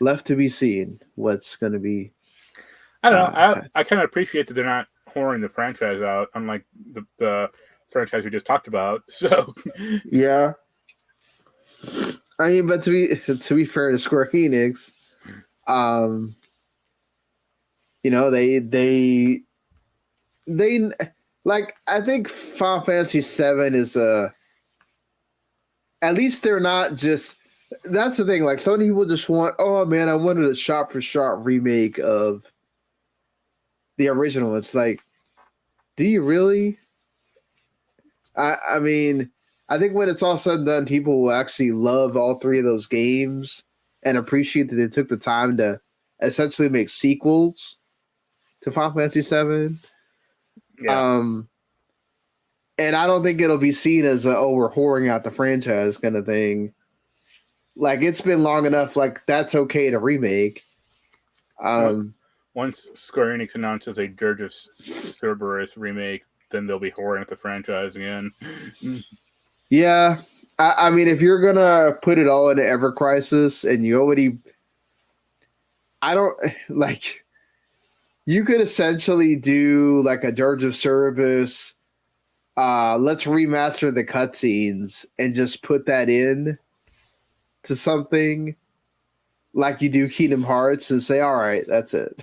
left to be seen what's going to be. I don't know. I kind of appreciate that they're not whoring the franchise out, unlike the franchise we just talked about. So yeah. I mean, but to be fair to Square-Enix, they like, I think Final Fantasy VII is at least they're not just. That's the thing. Like, Sony will just want, oh man, I wanted a shot for shot remake of the original. It's like, do you really? I mean, I think when it's all said and done, people will actually love all three of those games and appreciate that they took the time to essentially make sequels to Final Fantasy VII. Yeah. And I don't think it'll be seen as we're whoring out the franchise kind of thing. Like, it's been long enough. Like, that's okay to remake. Once Square Enix announces a Dirge of Cerberus remake, then they'll be whoring out the franchise again. Yeah. I mean, if you're going to put it all into Ever Crisis and you already... you could essentially do like a Dirge of Cerberus. Let's remaster the cutscenes and just put that in to something like you do Kingdom Hearts and say, all right, that's it.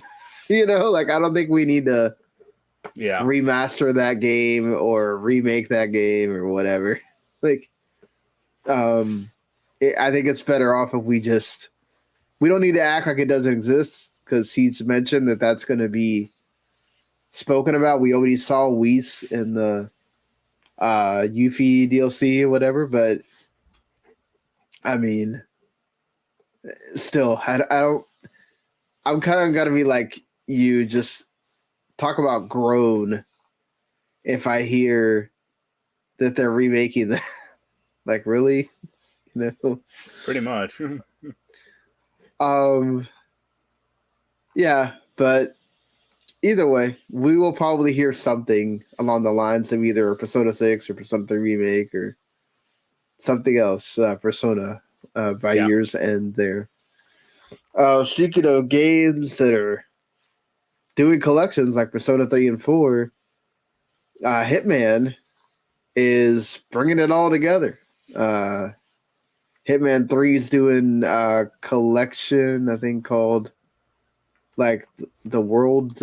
I don't think we need to remaster that game or remake that game or whatever. I think it's better off if we don't need to act like it doesn't exist, because he's mentioned that that's going to be spoken about. We already saw Whis in the Yuffie DLC or whatever, but I mean, still, I don't. I'm kind of gonna be like you. Just talk about groan if I hear that they're remaking that. Like, really, Pretty much. Yeah, but either way, we will probably hear something along the lines of either Persona 6 or Persona 3 Remake or something else. Persona by year's end there. Speaking of games that are doing collections like Persona 3 and 4, Hitman is bringing it all together. Hitman 3 is doing a collection, I think, called like the World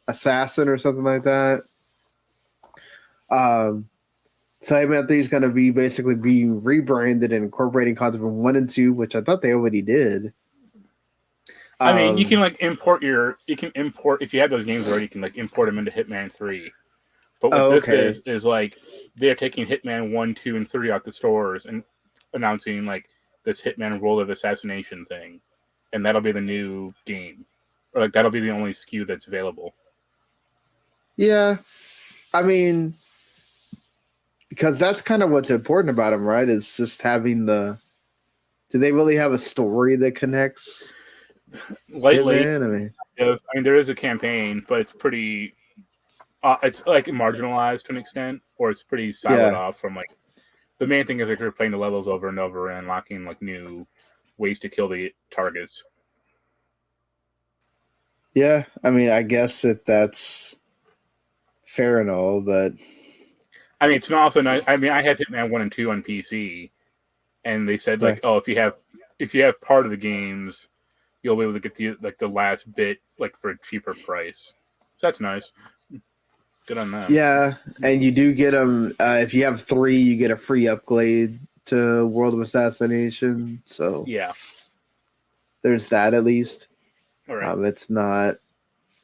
Assassin or something like that. So Hitman 3 is going to be basically being rebranded and incorporating content from 1 and 2, which I thought they already did. I mean, you can import if you have those games already, you can import them into Hitman 3. But what this is like, they're taking Hitman 1, 2, and 3 out the stores and announcing this Hitman World of Assassination thing, and that'll be the new game, or that'll be the only SKU that's available. Yeah, I mean, because that's kind of what's important about them, right? Is just having do they really have a story that connects? Lightly, Hitman? I mean, there is a campaign, but it's pretty. It's marginalized to an extent, or it's pretty siloed off from the main thing is you're playing the levels over and over and unlocking new ways to kill the targets. Yeah, I mean, I guess that's fair and all, but I mean, it's not also nice. I mean, I have Hitman 1 and 2 on PC, and they said if you have part of the games, you'll be able to get the last bit for a cheaper price. So that's nice. Good on them. Yeah, and you do get them if you have 3, you get a free upgrade to World of Assassination. So Yeah. there's that at least. All right. It's not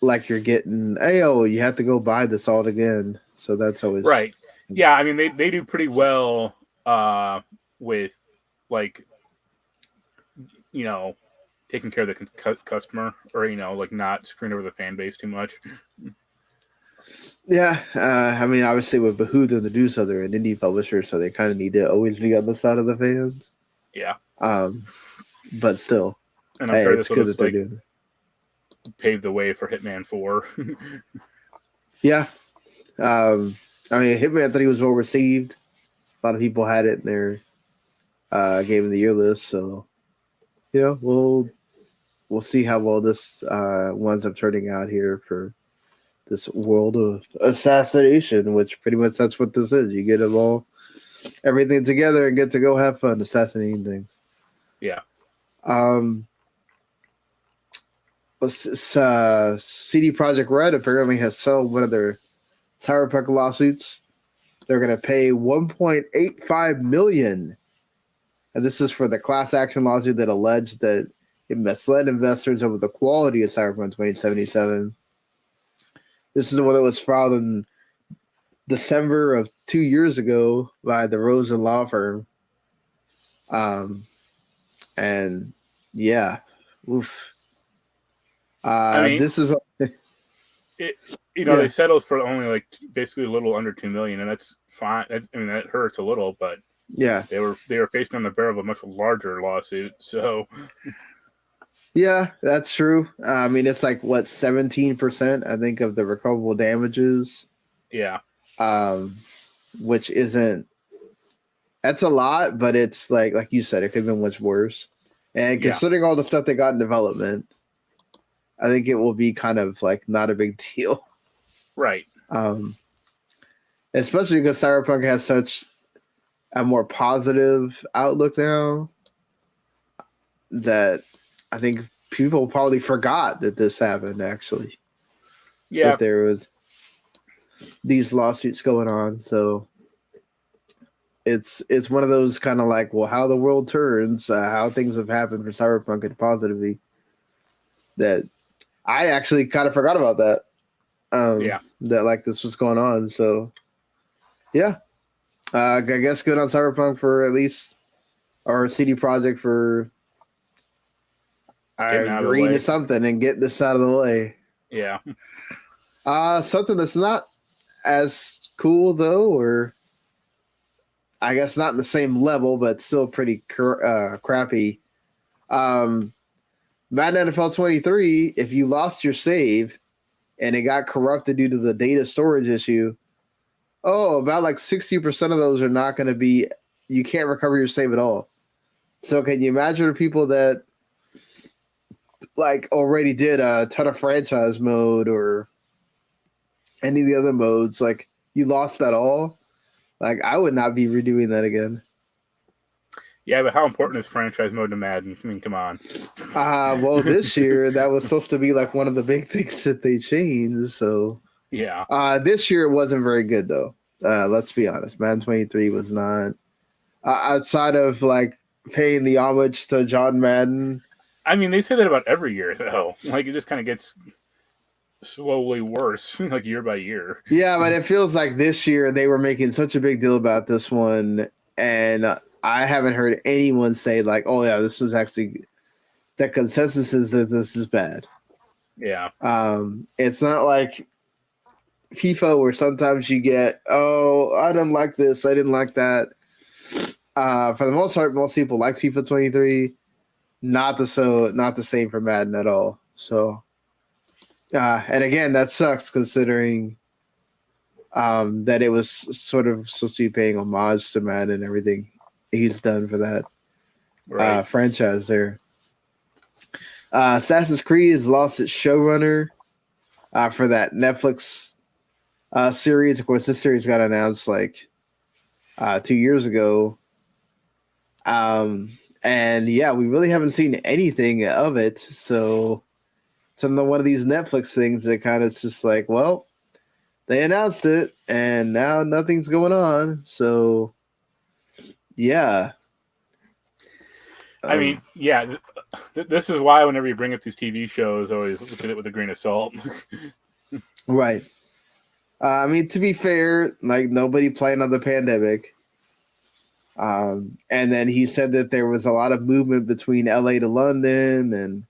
like you're getting, hey, oh, you have to go buy this all again. So that's always right. Yeah, I mean they do pretty well with like taking care of the customer, or like not screwing over the fan base too much. Yeah, I mean, obviously, it would behoove them to do so. They're an indie publisher, so they kind of need to always be on the side of the fans. Yeah. But still, And I'm sure it's this will good just that they're doing it. Pave the way for Hitman 4. Yeah. I mean, Hitman 3 was well received. A lot of people had it in their Game of the Year list, so we'll see how well this winds up turning out here for this World of Assassination, which pretty much that's what this is. You get them everything together and get to go have fun assassinating things. Yeah. CD Projekt Red apparently has settled one of their Cyberpunk lawsuits. They're going to pay $1.85 million, and this is for the class action lawsuit that alleged that it misled investors over the quality of Cyberpunk 2077. This is the one that was filed in December of 2 years ago by the Rosen law firm. And yeah, oof. I mean, this is they settled for only like basically a little under $2 million, and that's fine. That hurts a little, but yeah, they were faced on the barrel of a much larger lawsuit. So yeah, that's true. I mean, it's like what 17%, I think, of the recoverable damages. Yeah. Which isn't. That's a lot, but it's like you said, it could have been much worse. And considering all the stuff they got in development, I think it will be kind of like not a big deal. Right. Especially because Cyberpunk has such a more positive outlook now that I think people probably forgot that this happened, actually. Yeah. That there was these lawsuits going on. So it's one of those kind of like, well, how the world turns, how things have happened for Cyberpunk and positively, that I actually kind of forgot about that. That like this was going on. So yeah, I guess good on Cyberpunk for at least, or CD Projekt for agreeing to something and get this out of the way. Yeah. Something that's not as cool though, or I guess not in the same level, but still pretty crappy. Madden NFL 23, if you lost your save and it got corrupted due to the data storage issue, about like 60% of those are not going to be, you can't recover your save at all. So can you imagine the people that like already did a ton of franchise mode or any of the other modes, like you lost that all? Like I would not be redoing that again. Yeah, but how important is franchise mode to Madden? I mean, come on. Well, this year that was supposed to be like one of the big things that they changed. So yeah. This year it wasn't very good though. Let's be honest. Madden 23 was not outside of like paying the homage to John Madden. I mean, they say that about every year though. Like it just kind of gets slowly worse, like year by year. Yeah, but it feels like this year they were making such a big deal about this one, and I haven't heard anyone say like, "Oh yeah, this was actually." The consensus is that this is bad. Yeah. It's not like FIFA where sometimes you get, "Oh, I didn't like this, I didn't like that." For the most part, most people like FIFA 23. Not the same for Madden at all. So. And again, that sucks considering that it was sort of supposed to be paying homage to Madden and everything he's done for that franchise there. Assassin's Creed has lost its showrunner for that Netflix series. Of course, this series got announced like 2 years ago. And yeah, we really haven't seen anything of it. So one of these Netflix things that kind of just like, well, they announced it, and now nothing's going on. So, yeah. I mean, yeah, this is why whenever you bring up these TV shows, always look at it with a grain of salt. Right. I mean, to be fair, like nobody planned on the pandemic. And then he said that there was a lot of movement between LA to London,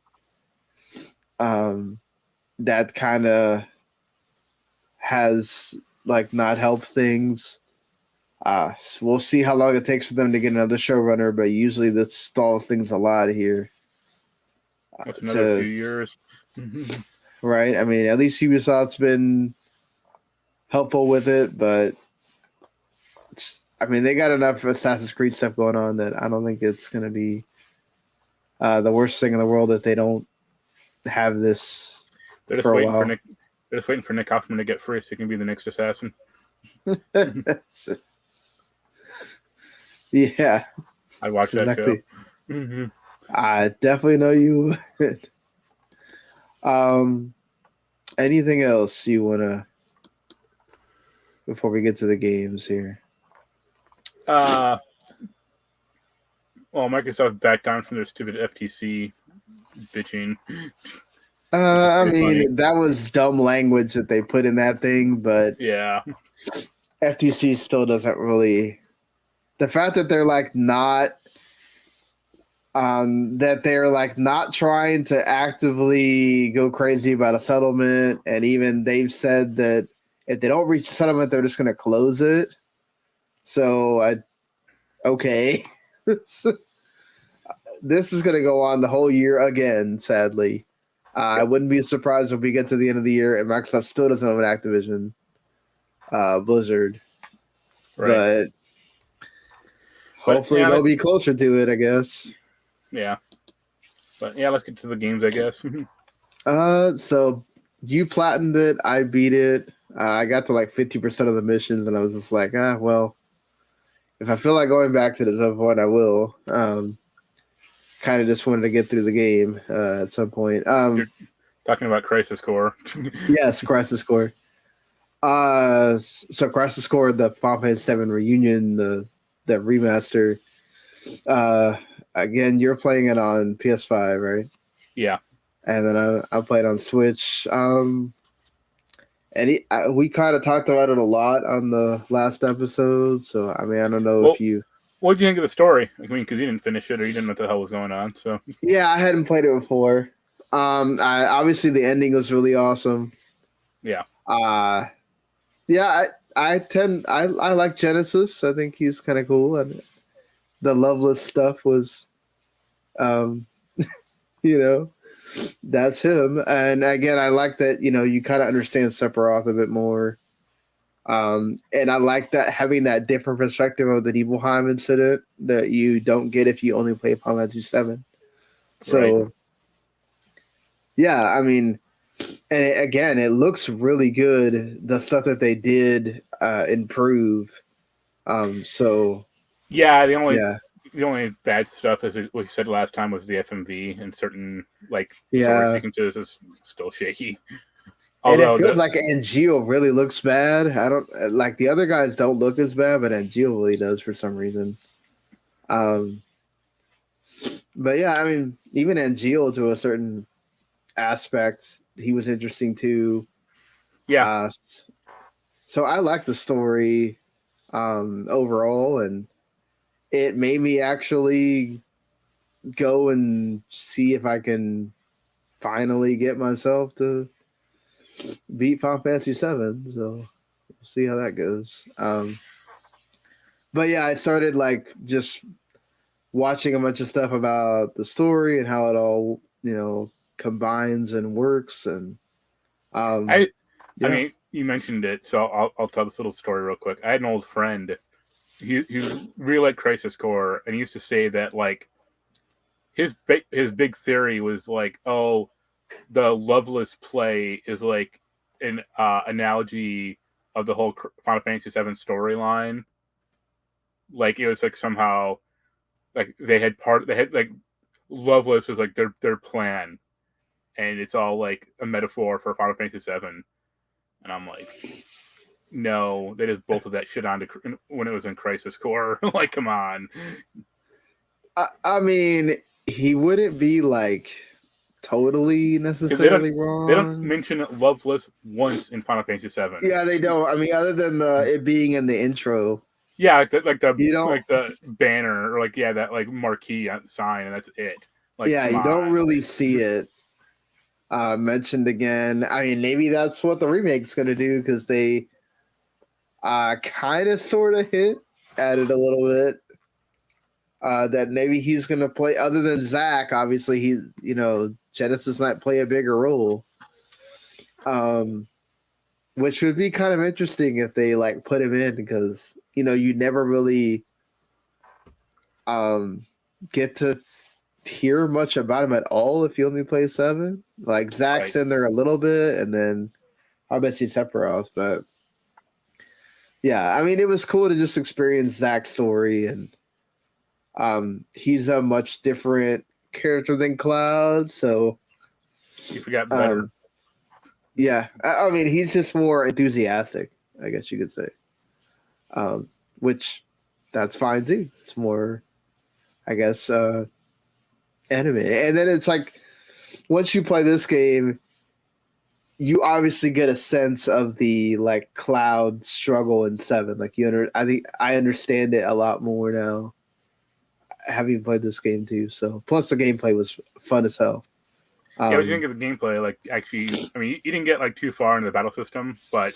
and that kind of has like not helped things. We'll see how long it takes for them to get another showrunner, but usually this stalls things a lot here. That's another few years. Right? I mean, at least Ubisoft's been helpful with it, but I mean, they got enough Assassin's Creed stuff going on that I don't think it's going to be the worst thing in the world if they don't have this. They're just waiting for Nick. They're just waiting for Nick Hoffman to get free so he can be the next assassin. Yeah, I watched that show. Mm-hmm. I definitely know you would. Anything else you want to before we get to the games here? Well, Microsoft backed down from their stupid FTC bitching. I mean, funny. That was dumb language that they put in that thing, but yeah, FTC still doesn't really. The fact that they're like not, not trying to actively go crazy about a settlement, and even they've said that if they don't reach a settlement, they're just going to close it. So, okay. This is going to go on the whole year again, sadly. I wouldn't be surprised if we get to the end of the year and Microsoft still doesn't have an Activision Blizzard. Right. But hopefully they'll be closer to it, I guess. Yeah. But yeah, let's get to the games, I guess. So you platinumed it, I beat it. I got to like 50% of the missions, and I was just like, well, if I feel like going back to this other point, I will. Kind of just wanted to get through the game at some point. You're talking about Crisis Core. Yes, Crisis Core. So Crisis Core, the Final Fantasy VII reunion, the remaster. Again, you're playing it on PS5, right? Yeah. And then I played on Switch. And we kind of talked about it a lot on the last episode. So I mean, I don't know if you. What did you think of the story? I mean, because you didn't finish it, or you didn't know what the hell was going on. So yeah, I hadn't played it before. I obviously the ending was really awesome. Yeah. Yeah. I like Genesis. I think he's kind of cool, and the Loveless stuff was, that's him. And again, I like that you kind of understand Sephiroth a bit more. And I like that having that different perspective of the Nibelheim incident that you don't get if you only play Final Fantasy VII. So, right. Yeah, I mean, and it looks really good. The stuff that they did improve. So, yeah, the only bad stuff, as we said last time, was the FMV and certain story sequences is still shaky. Although and it feels like Angel really looks bad. I don't like the other guys don't look as bad, but Angel really does for some reason. But yeah, I mean, even Angel to a certain aspect, he was interesting too. Yeah. So I like the story overall, and it made me actually go and see if I can finally get myself to beat Final Fantasy VII, so we'll see how that goes. But yeah, I started just watching a bunch of stuff about the story and how it all combines and works. And I mean, you mentioned it, so I'll tell this little story real quick. I had an old friend. He really liked Crisis Core, and he used to say that his big theory was the Loveless play is an analogy of the whole Final Fantasy VII storyline. It was somehow they had Loveless is their plan, and it's all a metaphor for Final Fantasy VII. And I'm like, No, they just bolted that shit onto when it was in Crisis Core. Like, come on. I mean, he wouldn't be like totally necessarily wrong. They don't mention Loveless once in Final Fantasy VII. Yeah, they don't. I mean, other than it being in the intro. Yeah, like the banner, or that like marquee sign, and that's it. Like, yeah, you don't really see it mentioned again. I mean, maybe that's what the remake's going to do, because they kind of sort of hit at it a little bit. That maybe he's going to play, other than Zack, obviously Genesis might play a bigger role. Which would be kind of interesting if they like put him in, because you never really get to hear much about him at all if you only play 7. Like Zack's in there a little bit, and then I bet you Sephiroth. But yeah, I mean, it was cool to just experience Zack's story, and he's a much different character than Cloud, so you forgot better. Yeah, I mean, he's just more enthusiastic, I guess you could say. Which, that's fine too. It's more, I guess, anime. And then it's like, once you play this game, you obviously get a sense of the like Cloud struggle in 7. Like I think I understand it a lot more now, having played this game too. So plus the gameplay was fun as hell. Yeah, what do you think of the gameplay? Like, actually, I mean, you didn't get like too far into the battle system, but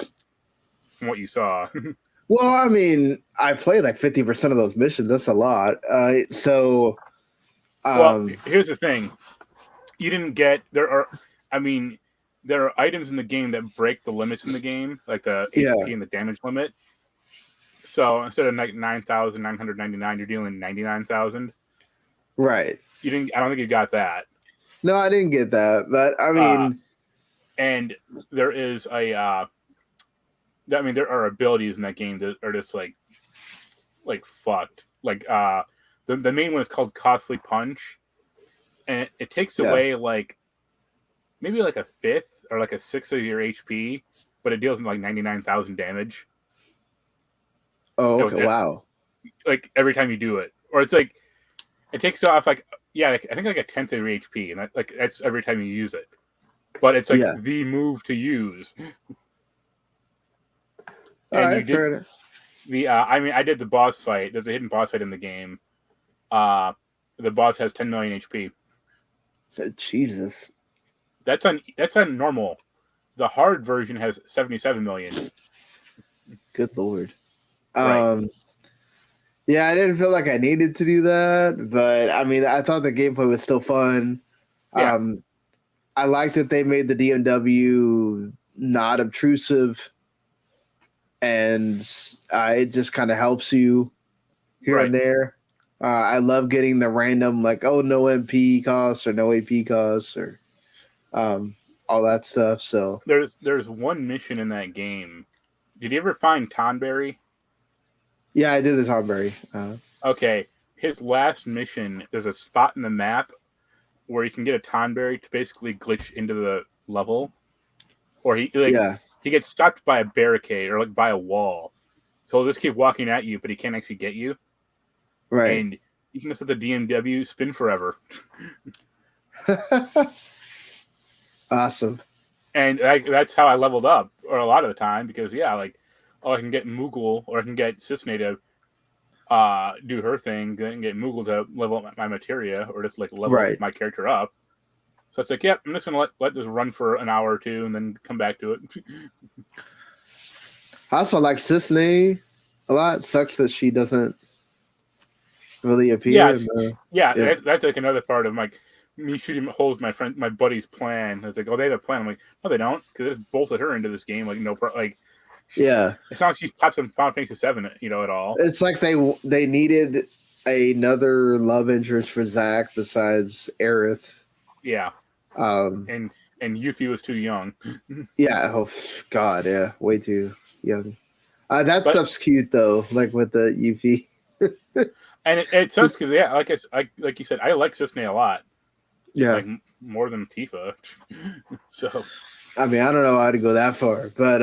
from what you saw. Well, I mean, I played like 50% of those missions. That's a lot. Well, here's the thing: you didn't get there are items in the game that break the limits in the game, like the HP and the damage limit. So instead of like 9,999, you're dealing 99,000. Right. I don't think you got that. No, I didn't get that, but I mean, and there is there are abilities in that game that are just like fucked. Like the main one is called Costly Punch, and it takes away like maybe like a fifth or like a sixth of your HP, but it deals like 99,000 damage. Oh, okay, wow! Like every time you do it, or it's like it takes off like. Yeah, I think like a tenth of your HP, and that's every time you use it. But it's like the move to use. And you did I did the boss fight. There's a hidden boss fight in the game. The boss has 10 million HP. Jesus, that's on normal. The hard version has 77 million. Good lord. Right. Yeah, I didn't feel like I needed to do that, but I mean, I thought the gameplay was still fun. Yeah. I like that they made the DMW not obtrusive, and it just kind of helps you here and there. I love getting the random like, oh, no MP costs or no AP costs or all that stuff. So there's one mission in that game. Did you ever find Tonberry? Yeah, I did the Tonberry. Okay, his last mission, there's a spot in the map where you can get a Tonberry to basically glitch into the level, or he gets stopped by a barricade or like by a wall, so he'll just keep walking at you, but he can't actually get you. Right, and you can just let the DMW spin forever. Awesome. And that's how I leveled up, or a lot of the time, because I can get Moogle or I can get Cisne to do her thing, then get Moogle to level up my materia, or just like level my character up. So it's like, yep, I'm just gonna let this run for an hour or two and then come back to it. I also like Cisne a lot. Sucks that she doesn't really appear. That's like another part of me shooting holes in my buddy's plan. It's like, oh, they have a plan. I'm like, no, they don't, because they just bolted her into this game. Like, it's not like she pops in Final Fantasy VII, at all. It's like they needed another love interest for Zack besides Aerith. Yeah. And Yuffie was too young. Yeah. Oh God. Yeah. Way too young. That stuff's cute though. Like with the Yuffie. And it sucks because like you said, I like Cisne a lot. Yeah. Like more than Tifa. So. I mean, I don't know how to go that far, but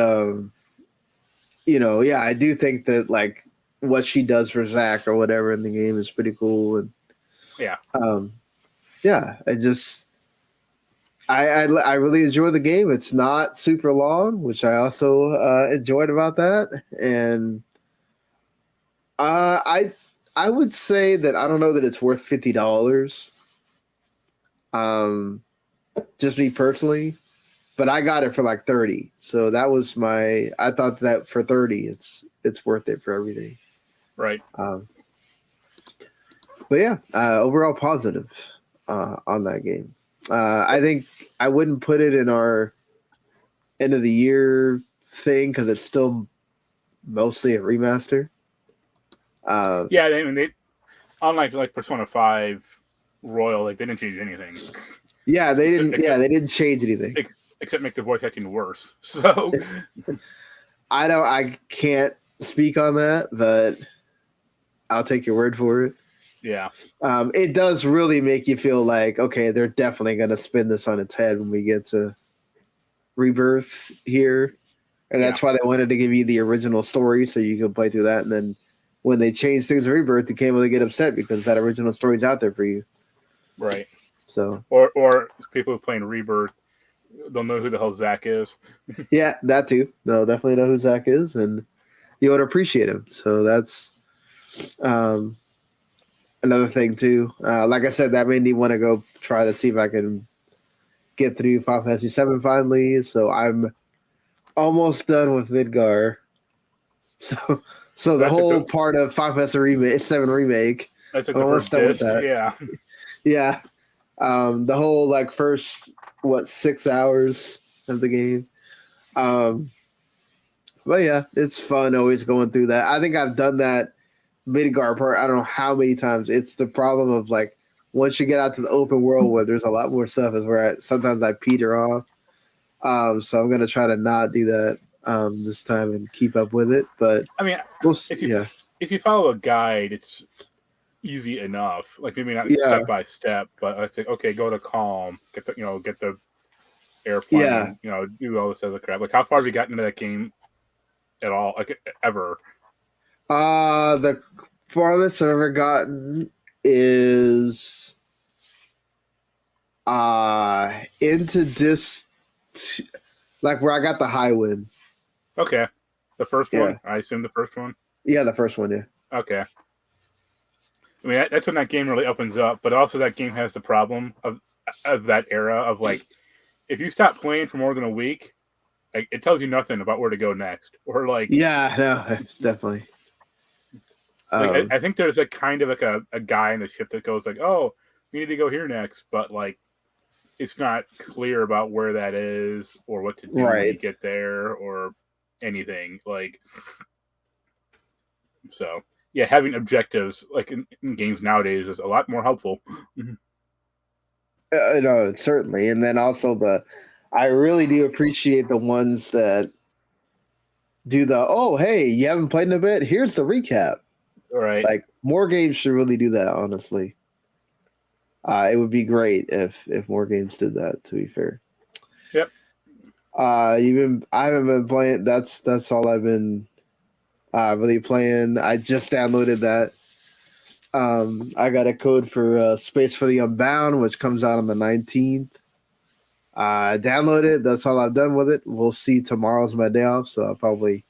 yeah, I do think that like what she does for Zach or whatever in the game is pretty cool, and Yeah. Yeah, I really enjoy the game. It's not super long, which I also enjoyed about that, and I would say that I don't know that it's worth $50. Um, just me personally, but I got it for like 30. So that was I thought that for 30 it's worth it for everything. Right. But yeah, overall positive on that game. I think I wouldn't put it in our end of the year thing because it's still mostly a remaster. Yeah, I mean, they unlike like Persona 5 Royal, like they didn't change anything. Yeah, they didn't. They didn't change anything except make the voice acting worse. So I can't speak on that, but I'll take your word for it. Yeah. It does really make you feel like, okay, they're definitely going to spin this on its head when we get to Rebirth here. And that's why they wanted to give you the original story so you can play through that. And then when they changed things in Rebirth, you can't really get upset because that original story's out there for you. Right. So, or people playing Rebirth, they'll know who the hell Zach is. Yeah, that too. They'll definitely know who Zach is, and you would appreciate him. So that's another thing too. Like I said, that made me want to go try to see if I can get through Final Fantasy VII finally. So I'm almost done with Midgar. So the whole part of Final Fantasy VII Remake. That's like I'm the almost first done with disc. that. Yeah. Yeah. The whole like first 6 hours of the game. But yeah, it's fun always going through that. I think I've done that Midgar part. I don't know how many times. It's the problem of like once you get out to the open world where there's a lot more stuff is where sometimes I peter off. So I'm gonna try to not do that this time and keep up with it. But I mean, we'll see. If you follow a guide, it's easy enough. Like maybe not step by step, but I'd say okay, go to Calm, get the airplane, do all this other crap. Like how far have you gotten into that game at all? Like ever? The farthest I've ever gotten is into this like where I got the high wind. Okay. The first one? I assume the first one? Yeah, the first one, yeah. Okay. I mean, that's when that game really opens up, but also that game has the problem of that era of like, if you stop playing for more than a week, like it tells you nothing about where to go next, or like. Yeah, no, definitely. Like I think there's a kind of like a guy in the ship that goes like, oh, we need to go here next, but like, it's not clear about where that is or what to do when you get there or anything like. So yeah, having objectives like in games nowadays is a lot more helpful. No, certainly, and then also I really do appreciate the ones that do hey, you haven't played in a bit. Here's the recap. All right, like more games should really do that. Honestly, it would be great if more games did that. To be fair. Yep. I haven't been playing. That's all I've been really playing. I just downloaded that. I got a code for Space for the Unbound, which comes out on the 19th. I downloaded it. That's all I've done with it. We'll see. Tomorrow's my day off, so I'll probably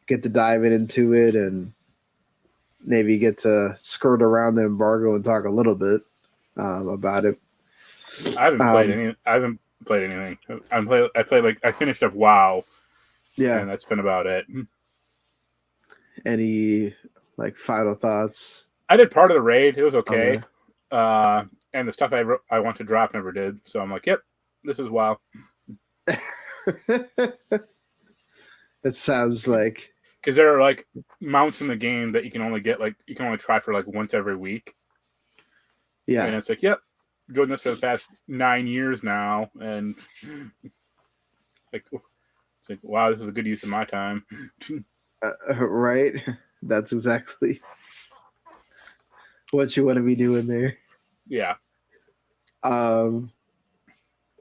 get to dive into it and maybe get to skirt around the embargo and talk a little bit about it. I haven't played anything. I played like I finished up WoW. Yeah, and that's been about it. Any like final thoughts? I did part of the raid. It was okay. And the stuff I want to drop never did. So I'm like, yep, this is WoW. It sounds like because there are like mounts in the game that you can only get you can only try for like once every week. Yeah, and it's like, yep, doing this for the past 9 years now, and like it's like, wow, this is a good use of my time. Right? That's exactly what you want to be doing there. Yeah.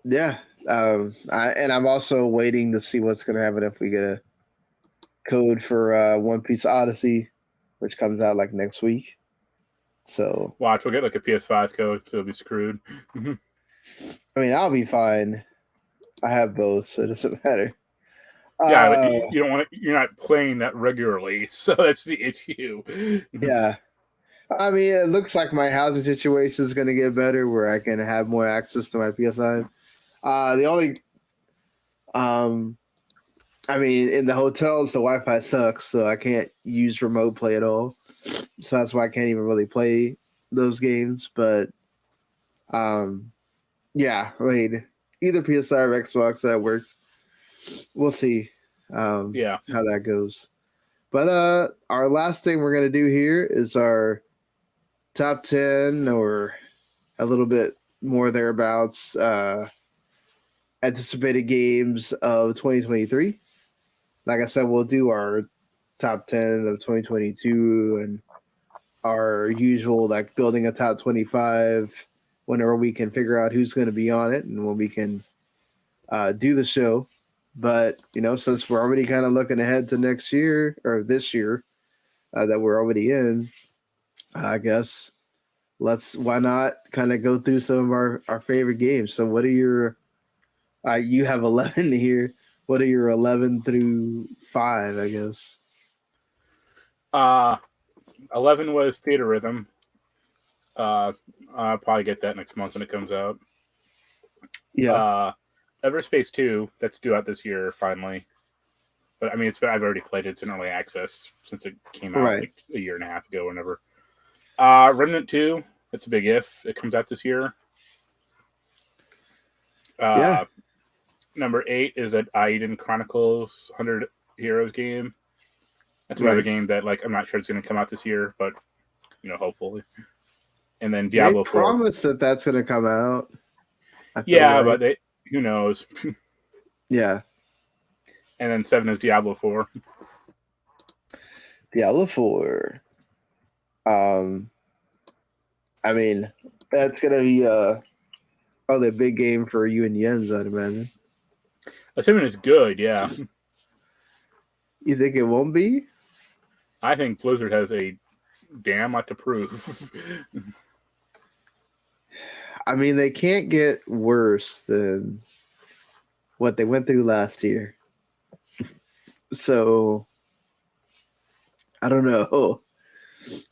Yeah. I'm also waiting to see what's going to happen if we get code for One Piece Odyssey, which comes out like next week. So watch, we'll get like a PS5 code, so it'll be screwed. I mean, I'll be fine. I have both, so it doesn't matter. Yeah, but you don't want to. You're not playing that regularly, so that's the issue. Yeah. I mean, it looks like my housing situation is going to get better, where I can have more access to my PS5. The only, I mean, in the hotels, the Wi-Fi sucks, so I can't use remote play at all. So that's why I can't even really play those games. But, yeah, I mean, either PS5 or Xbox, that works. We'll see how that goes. But our last thing we're going to do here is our top 10 or a little bit more thereabouts anticipated games of 2023. Like I said, we'll do our top 10 of 2022 and our usual like building a top 25 whenever we can figure out who's going to be on it and when we can do the show. But, you know, since we're already kind of looking ahead to next year or this year that we're already in, I guess why not kind of go through some of our favorite games. So what are your, you have 11 here. What are your 11 through 5, I guess? 11 was Theater Rhythm. I'll probably get that next month when it comes out. Yeah. Everspace 2, that's due out this year, finally. But, I mean, I've already played it. It's in early access since it came out like a year and a half ago or whatever. Remnant 2, that's a big if. It comes out this year. Yeah. Number 8 is an Aiden Chronicles 100 Heroes game. That's another game that, like, I'm not sure it's going to come out this year, but, you know, hopefully. And then Diablo 4. They promised that that's going to come out. Yeah, but who knows? Yeah. And then 7 is Diablo 4. Diablo 4. I mean, that's going to be probably a big game for you and Jens, I'd imagine. Assuming it's good, yeah. You think it won't be? I think Blizzard has a damn lot to prove. I mean, they can't get worse than what they went through last year. So, I don't know.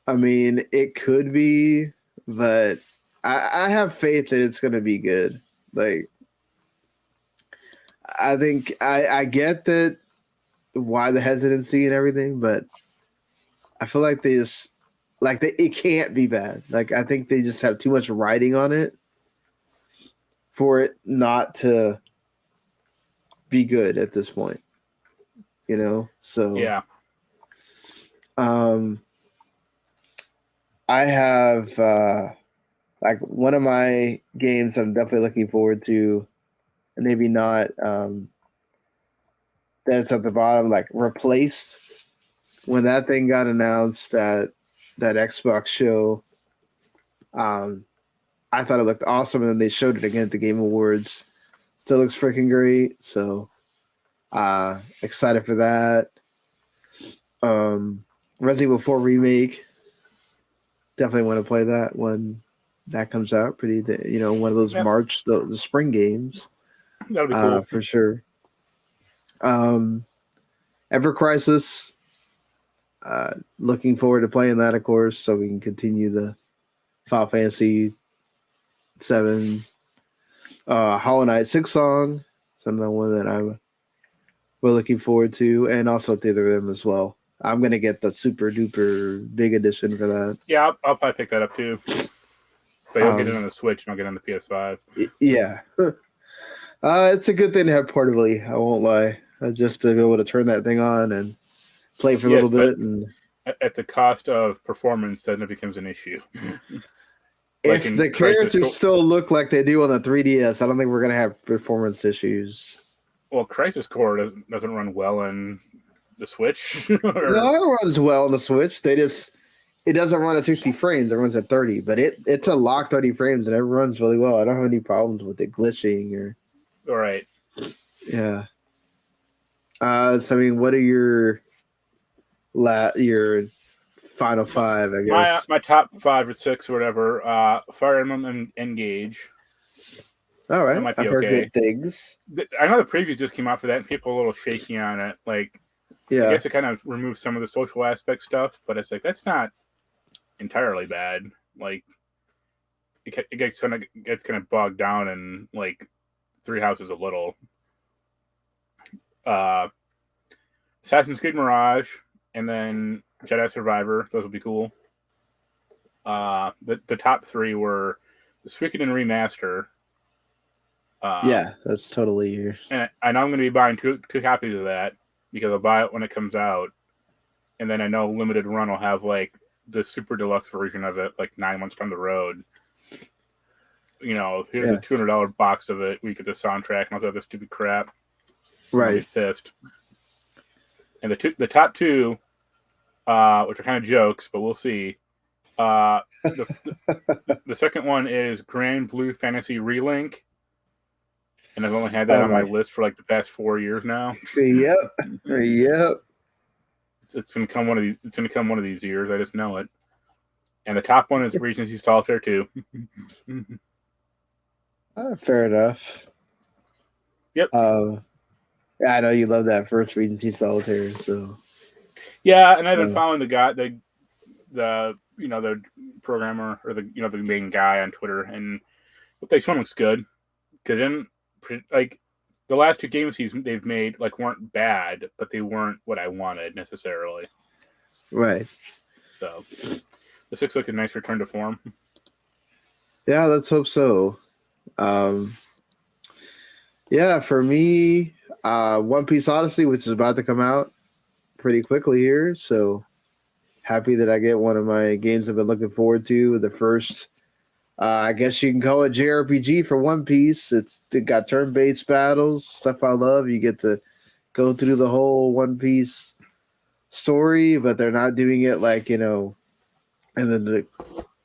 I mean, it could be, but I have faith that it's going to be good. Like, I think I get that why the hesitancy and everything, but I feel like they just it can't be bad. Like, I think they just have too much writing on it for it not to be good at this point. You know? So yeah. I have like one of my games I'm definitely looking forward to, and maybe not that's at the bottom, like Replaced. When that thing got announced at that Xbox show, I thought it looked awesome, and then they showed it again at the Game Awards. Still looks freaking great. So excited for that. Resident Evil 4 Remake. Definitely want to play that when that comes out. One of those March, the spring games. That'll be cool. For sure. Ever Crisis. Looking forward to playing that, of course, so we can continue the Final Fantasy VII. Hollow Knight 6 Song. So another one that we're looking forward to, and also Theater Rhythm as well. I'm going to get the super duper big edition for that. Yeah, I'll probably pick that up too. But you'll get it on the Switch and I'll get it on the PS5. Yeah. It's a good thing to have portably, I won't lie. Just to be able to turn that thing on and play for a little bit. And at the cost of performance, then it becomes an issue. If the characters still look like they do on the 3DS, I don't think we're going to have performance issues. Well, Crisis Core doesn't run well on the Switch. No, it runs well on the Switch. It doesn't run at 60 frames. It runs at 30, but it's a locked 30 frames and it runs really well. I don't have any problems with it glitching or. All right. Yeah. So I mean, what are your your final five, I guess. My top 5 or 6 or whatever. Fire Emblem and Engage. All right, That might be I've heard okay. good things. I know the previews just came out for that, and people are a little shaky on it. Like, Yeah, I guess it kind of removes some of the social aspect stuff, but it's like that's not entirely bad. Like, it gets kind of bogged down in like 3 houses a little. Assassin's Creed Mirage, and then Jedi Survivor. Those will be cool. The top 3 were the Suikoden Remaster. yeah, that's totally yours. And I know I'm going to be buying two copies of that because I'll buy it when it comes out, and then I know Limited Run will have like the super deluxe version of it like 9 months down the road. You know, here's a $200 box of it. We get the soundtrack and all that other stupid crap. Right. I'll be pissed. And the top 2, which are kind of jokes, but we'll see. The second one is Grand Blue Fantasy Relink, and I've only had that on my list for like the past 4 years now. Yep. It's gonna come one of these. It's gonna come one of these years. I just know it. And the top one is Regency Solitaire 2. Fair enough. Yep. Yeah, I know you love that first Regency Solitaire, so. Yeah, and I've been following the guy, the programmer or the main guy on Twitter, and what they show looks good. Because then, like, the last 2 games they've made like weren't bad, but they weren't what I wanted necessarily. Right. So this looks like a nice return to form. Yeah, let's hope so. Yeah, for me, One Piece Odyssey, which is about to come out pretty quickly here, so happy that I get one of my games I've been looking forward to. The first, I guess you can call it JRPG for One Piece. It got turn-based battles, stuff I love. You get to go through the whole One Piece story, but they're not doing it like, in the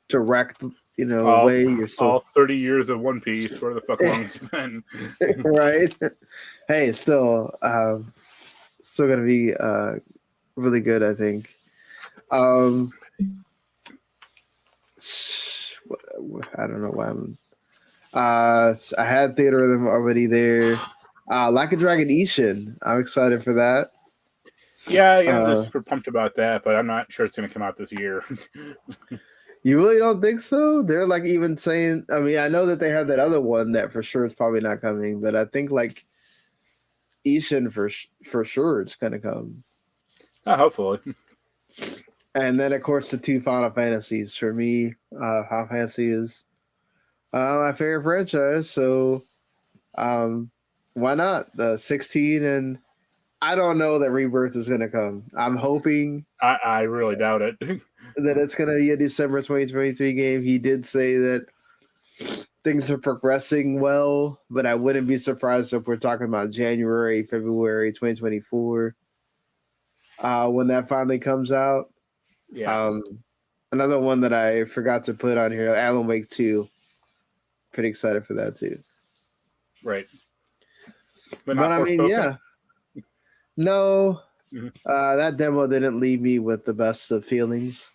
direct, way. You're still all 30 years of One Piece. Where the fuck long it's been? Right. Hey, still gonna be really good, I think. I don't know why I had Theater of Them already there. Like a Dragon Ishin. I'm excited for that. Yeah, I'm just super pumped about that, but I'm not sure it's gonna come out this year. You really don't think so? They're like even saying, I mean, I know that they have that other one that for sure is probably not coming, but I think like Ishin for sure it's gonna come. Hopefully. And then of course the 2 Final Fantasies. For me, Final Fantasy is my favorite franchise, so why not? The 16, and I don't know that Rebirth is gonna come. I'm hoping I really doubt it. that it's going to be a December 2023 game. He did say that things are progressing well, but I wouldn't be surprised if we're talking about January, February 2024 when that finally comes out. Yeah. Another one that I forgot to put on here, Alan Wake 2. Pretty excited for that too. Right. But I mean, yeah. No, mm-hmm. That demo didn't leave me with the best of feelings.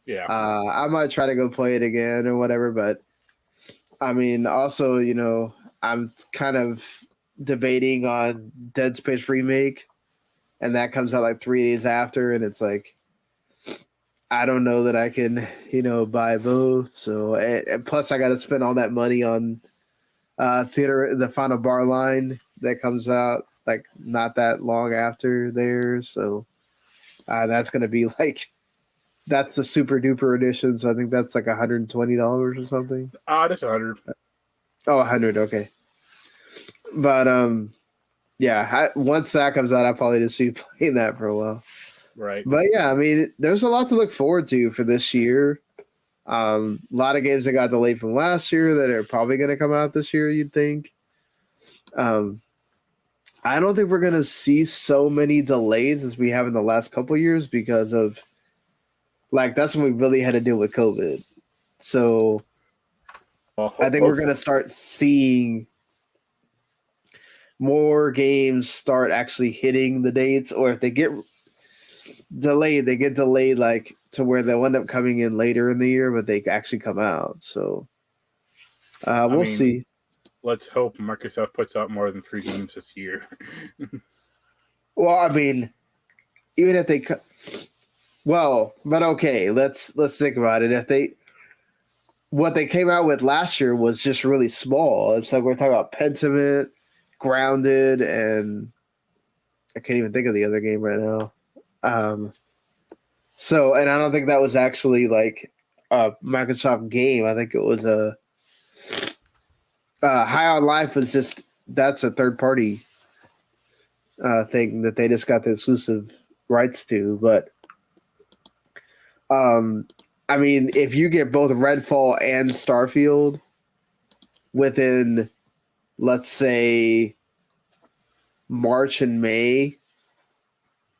Yeah. I might try to go play it again or whatever, but I mean, also, I'm kind of debating on Dead Space Remake, and that comes out like 3 days after, and it's like, I don't know that I can, buy both. So, and plus I got to spend all that money on the Final Bar line that comes out like not that long after there. So that's going to be like, that's the super duper edition. So I think that's like $120 or something. That's 100. Oh, 100. Okay. But yeah, once that comes out, I'll probably just be playing that for a while. Right. But yeah, I mean, there's a lot to look forward to for this year. A lot of games that got delayed from last year that are probably going to come out this year, you'd think. I don't think we're going to see so many delays as we have in the last couple years because of, like, that's when we really had to deal with COVID. So I think we're going to start seeing more games start actually hitting the dates, or if they get delayed. They get delayed like to where they'll end up coming in later in the year, but they actually come out. So we'll see. Let's hope Microsoft puts out more than 3 games this year. Well, I mean, even if they, but okay, let's think about it. If what they came out with last year was just really small. It's like we're talking about Pentiment, Grounded, and I can't even think of the other game right now. So, and I don't think that was actually like a Microsoft game. I think it was a High on Life was just, that's a third party thing that they just got the exclusive rights to. But I mean, if you get both Redfall and Starfield within, let's say, March and May,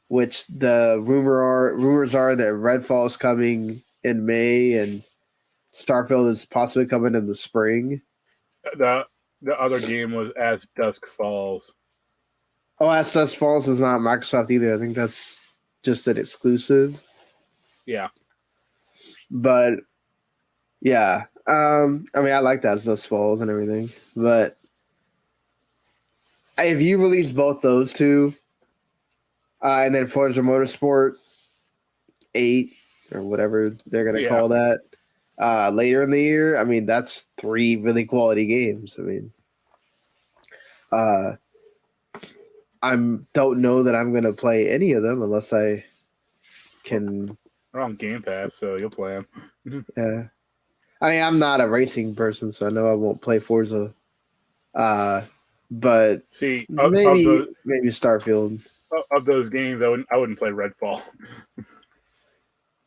which the rumors are that Redfall is coming in May and Starfield is possibly coming in the spring. The other game was As Dusk Falls. Oh, As Dusk Falls is not Microsoft either. I think that's just an exclusive. Yeah. But yeah, I mean, I like that As Dusk Falls and everything. But if you release both those two, and then Forza Motorsport 8 or whatever they're gonna call that later in the year, I mean, that's 3 really quality games. I mean, I don't know that I'm gonna play any of them unless I can. They're on Game Pass, so you'll play them. Yeah, I mean, I'm not a racing person, so I know I won't play Forza. But see, maybe Starfield. Of those games, I wouldn't play Redfall.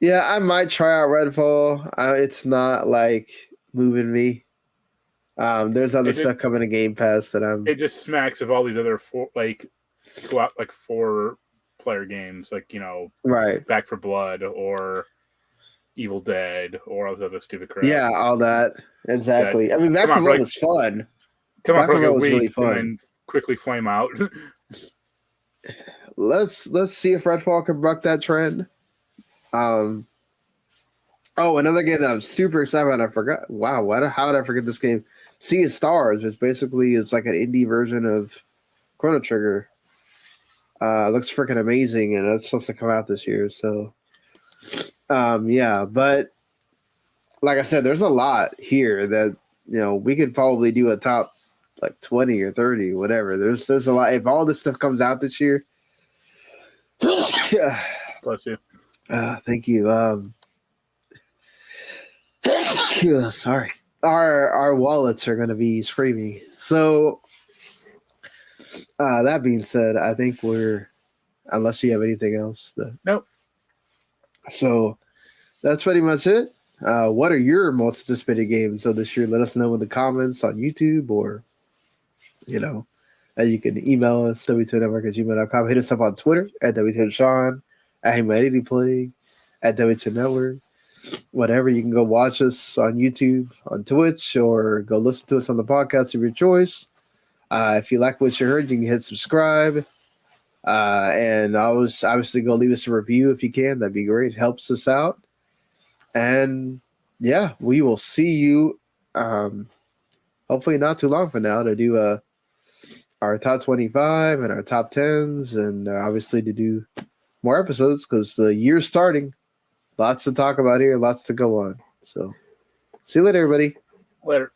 Yeah, I might try out Redfall. It's not like moving me. There's other stuff coming to Game Pass that I'm. It just smacks of all these other 4-player games, like, you know, right, Back 4 Blood or Evil Dead or all this other stupid crap. Yeah, all that exactly. I mean, Back 4 Blood was fun. Come on, Back 4 Blood was really fun. And then quickly flame out. Let's see if Redfall can buck that trend. Oh, another game that I'm super excited about. I forgot. Wow, how did I forget this game? Sea of Stars, which basically is like an indie version of Chrono Trigger. Looks freaking amazing, and it's supposed to come out this year. So, yeah, but like I said, there's a lot here that, you know, we could probably do a top like 20 or 30, whatever. There's a lot. If all this stuff comes out this year, Bless you. Thank you. Sorry. Our wallets are going to be screaming. So, that being said, I think unless you have anything else. Nope. So, that's pretty much it. What are your most anticipated games of this year? Let us know in the comments on YouTube, or, you know, you can email us, w2network@gmail.com. Hit us up on Twitter at w2sean, at Humanity Plague, at w2 network. Whatever, you can go watch us on YouTube, on Twitch, or go listen to us on the podcast of your choice. If you like what you heard, you can hit subscribe. And always, obviously, go leave us a review if you can. That'd be great. It helps us out. And yeah, we will see you hopefully not too long from now to do our top 25 and our top 10s, and obviously to do more episodes because the year's starting. Lots to talk about here, lots to go on. So, see you later, everybody. Later.